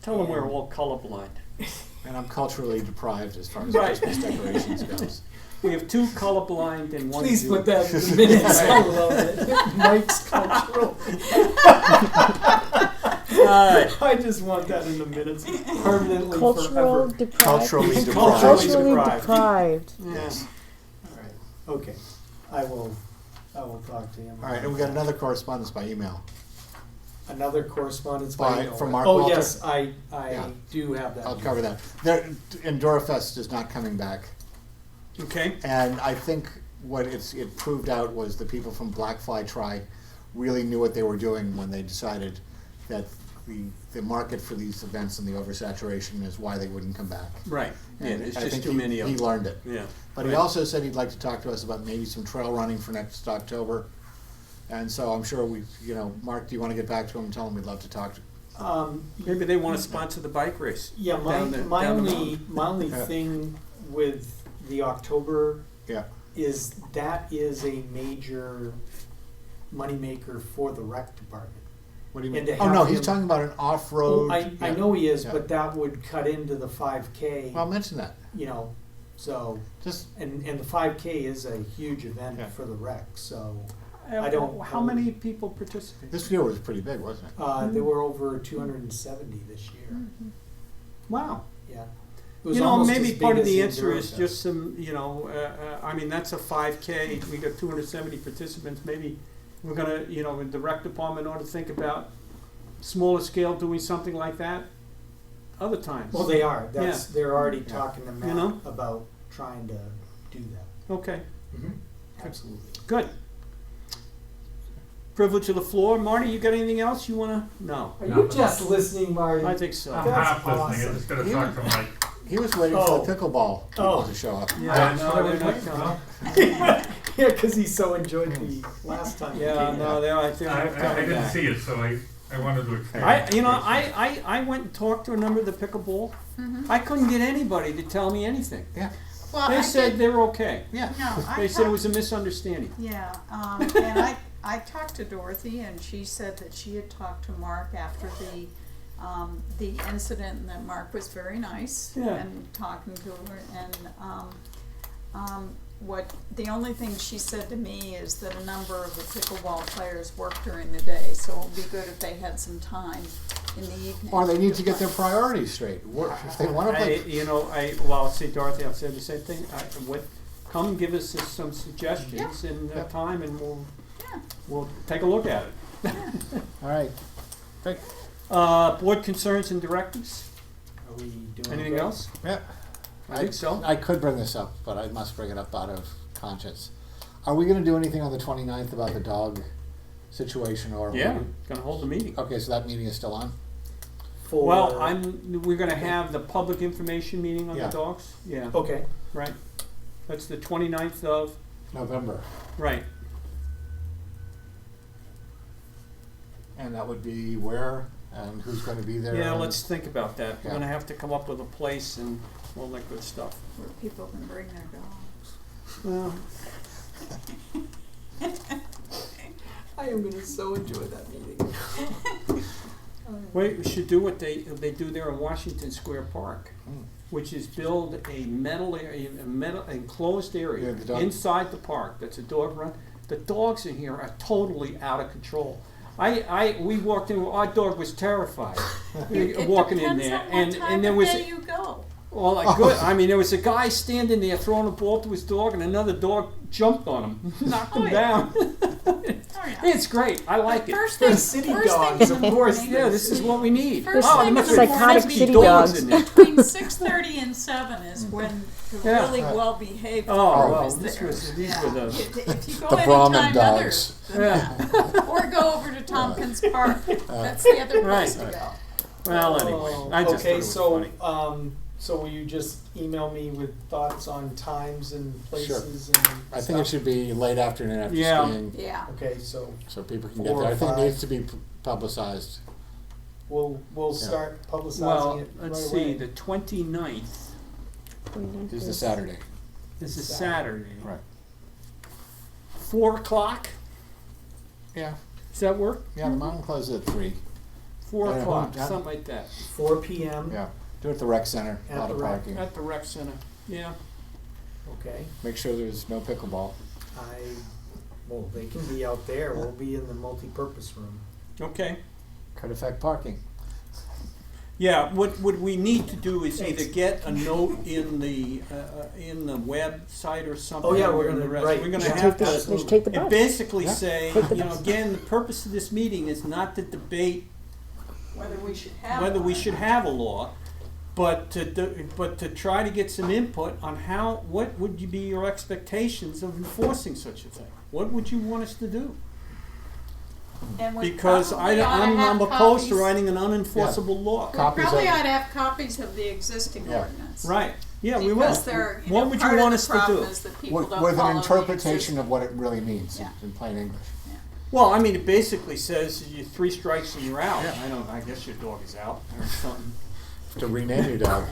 Tell them we're all colorblind. And I'm culturally deprived as far as Right. Christmas decorations goes. We have 2 colorblind and 1 Please Jew. put that in the minutes. I love it. Mike's cultural. Alright. I just want that in the minutes permanently Cultural forever. deprived. Culturally deprived. Culturally Culturally deprived. deprived. Yes. All right. Okay. I will talk to him. All right, and we got another correspondence by email. Another correspondence by email. From Mark Oh, Walter? yes, I Yeah. do have that. I'll cover that. There, Endorafest is not coming back. Okay, And I think what it proved out was the people from Blackfly Tri really knew what they were doing when they decided that the market for these events and the oversaturation is why they wouldn't come back. right, yeah, And there's I just think too many of He them. learned it. Yeah. But he Right. also said he'd like to talk to us about maybe some trail running for next October. And so I'm sure Mark, do you want to get back to him and tell him we'd love to talk to Maybe they wanna sponsor the bike race. Yeah, my down the only mountain. Yeah. thing with the October Yeah. is that is a major moneymaker for the rec department. What do you And mean? to Oh, have no, he's him- talking about an off-road. I yeah. know he is, Yeah. but that would cut into the 5K, Well, I'll mention that. so, Just, and the 5K is a huge event Yeah. for the rec, so, Uh, I don't- How many people participate? this year was pretty big, wasn't it? there were over 270 this year, Mm-hmm. Wow. yeah. It was You know, almost maybe as part big of as the answer is Endurofest. just some, I mean, that's a 5K, we got 270 participants, maybe we're gonna, the rec department ought to think about smaller scale doing something like that other times. Well, they are, they're already talking to Matt know? about trying to do that. Okay, Absolutely. good. Privilege of the floor. Marty, you got anything else you wanna? No, Are you just listening, Marty? I think so. I'm That's half listening, awesome. I'm just gonna talk to Mike. He was waiting for the pickleball people to show up. Yeah, That's no, what I they're was not waiting coming. for. Yeah, because he so enjoyed the last time. he Yeah, came. no, I think I they're coming didn't back. see it, so I wanted to experience it. I went and talked to a number of the pickleball. I couldn't get anybody to tell me anything. Yeah. Well, They I said did- they're okay. Yeah. No, I They said it talked- was a misunderstanding. Yeah, and I talked to Dorothy, and she said that she had talked to Mark after the incident, and that Mark was very nice Yeah. and talking to her, and the only thing she said to me is that a number of the pickleball players work during the day, so it would be good if they had some time in the evening. Or they need to get their priorities straight. If they want to play. See, Dorothy, I've said the same thing. Come give us some suggestions and Yeah. time, and Yeah. we'll take a look at it. All right. Great. Board concerns and directives. Are we doing Anything okay? else? Yeah. I think so. I could bring this up, but I must bring it up out of conscience. Are we going to do anything on the 29th about the dog situation? Or Yeah, gonna hold the meeting. Okay, so that meeting is still on? For, Well, we're gonna have the public information meeting on the Yeah. dogs. Yeah, Okay, right. That's the 29th of, November. right. And that would be where and who's going to be there? Yeah, and- let's think about that. We're Yeah. gonna have to come up with a place and all that good stuff. Where people can bring their dogs. Well, I am gonna so enjoy that meeting. we should do what they do there in Washington Square Park, which is build a metal enclosed area Yeah, the dog- inside the park. That's a dog run. The dogs in here are totally out of control. We walked in. Our dog was terrified walking in there, and there was. It depends on what time of day you go. Well, good. I mean, there was a guy standing there throwing a ball to his dog, and another dog jumped on him, knocked him Oh, yeah. down. Oh, area. It's great, I like it. First The thing, city first dogs, thing in of the course. morning. Yeah, this is what we need. First Oh, thing there must in the be morning, Psychotic city dogs dogs. in there. between 6:30 and 7 is when the Yeah. really well-behaved Oh, group well, is this there. was, these Yeah. were the, If you go The Brahmin anytime dogs. yeah, or go over to Tompkins Park, that's the other place to Right. go. well, anyway, I just thought it Okay, was so, funny. so will you just email me with thoughts on times and places and I think it stuff? should be late afternoon after Yeah. skiing, Yeah. Okay, so so people can 4 get there. or I think it 5. needs to be publicized. we'll Yeah. start publicizing Well, it right let's away. see, the 29th Is the Saturday. is a Saturday. Right. 4 o'clock, Yeah. does that work? Yeah, the mountain closes at 3. 4 Yeah, o'clock, yeah. something like that, 4 p.m. Yeah. Do it at the rec center. A At lot the of rec. parking. at the rec center, yeah. Okay. Make sure there's no pickleball. Well, they can be out there. We'll be in the multi-purpose room. Okay. Could affect parking. Yeah, what we need to do is either get a note in the website or something. Oh, yeah, we're or the gonna- rest. right. We're gonna Yeah. have Take the, to, just take the and bus. basically Yeah. say, Take the you know, bus. again, the purpose of this meeting is not to debate Whether we should have whether we one. should have a law, but to try to get some input on what would be your expectations of enforcing such a thing? What would you want us to do? And we Because probably ought to I'm have opposed to copies- writing an unenforceable law. We Copies probably of- ought to have copies of the existing Yeah. ordinance. Right, yeah, we will. Because they're, you What know, would part you of want the us to problem do? is that people With, don't with follow an the interpretation existing- of what it really means Yeah. in plain English. Well, I mean, it basically says you 3 strikes and you're out. Yeah. I guess your dog is out or something. To rename your dog.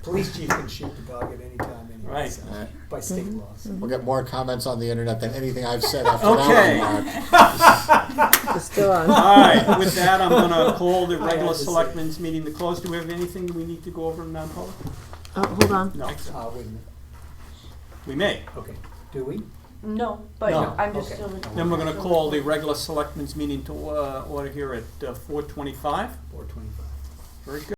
Police chief can shoot the dog at any time anyway, Right. so, by state laws. We'll get more comments on the internet than anything I've said after Okay. that remark. It's still on. All right, with that, I'm gonna call the I had regular to say. selectmen's meeting to close. Do we have anything we need to go over in non-public? Oh, hold on. No, Wait a minute. we may. Okay, do we? No, but No. I'm just Okay. still. Then we're gonna call the regular selectmen's meeting to order here at 4:25. 4:25. Very good.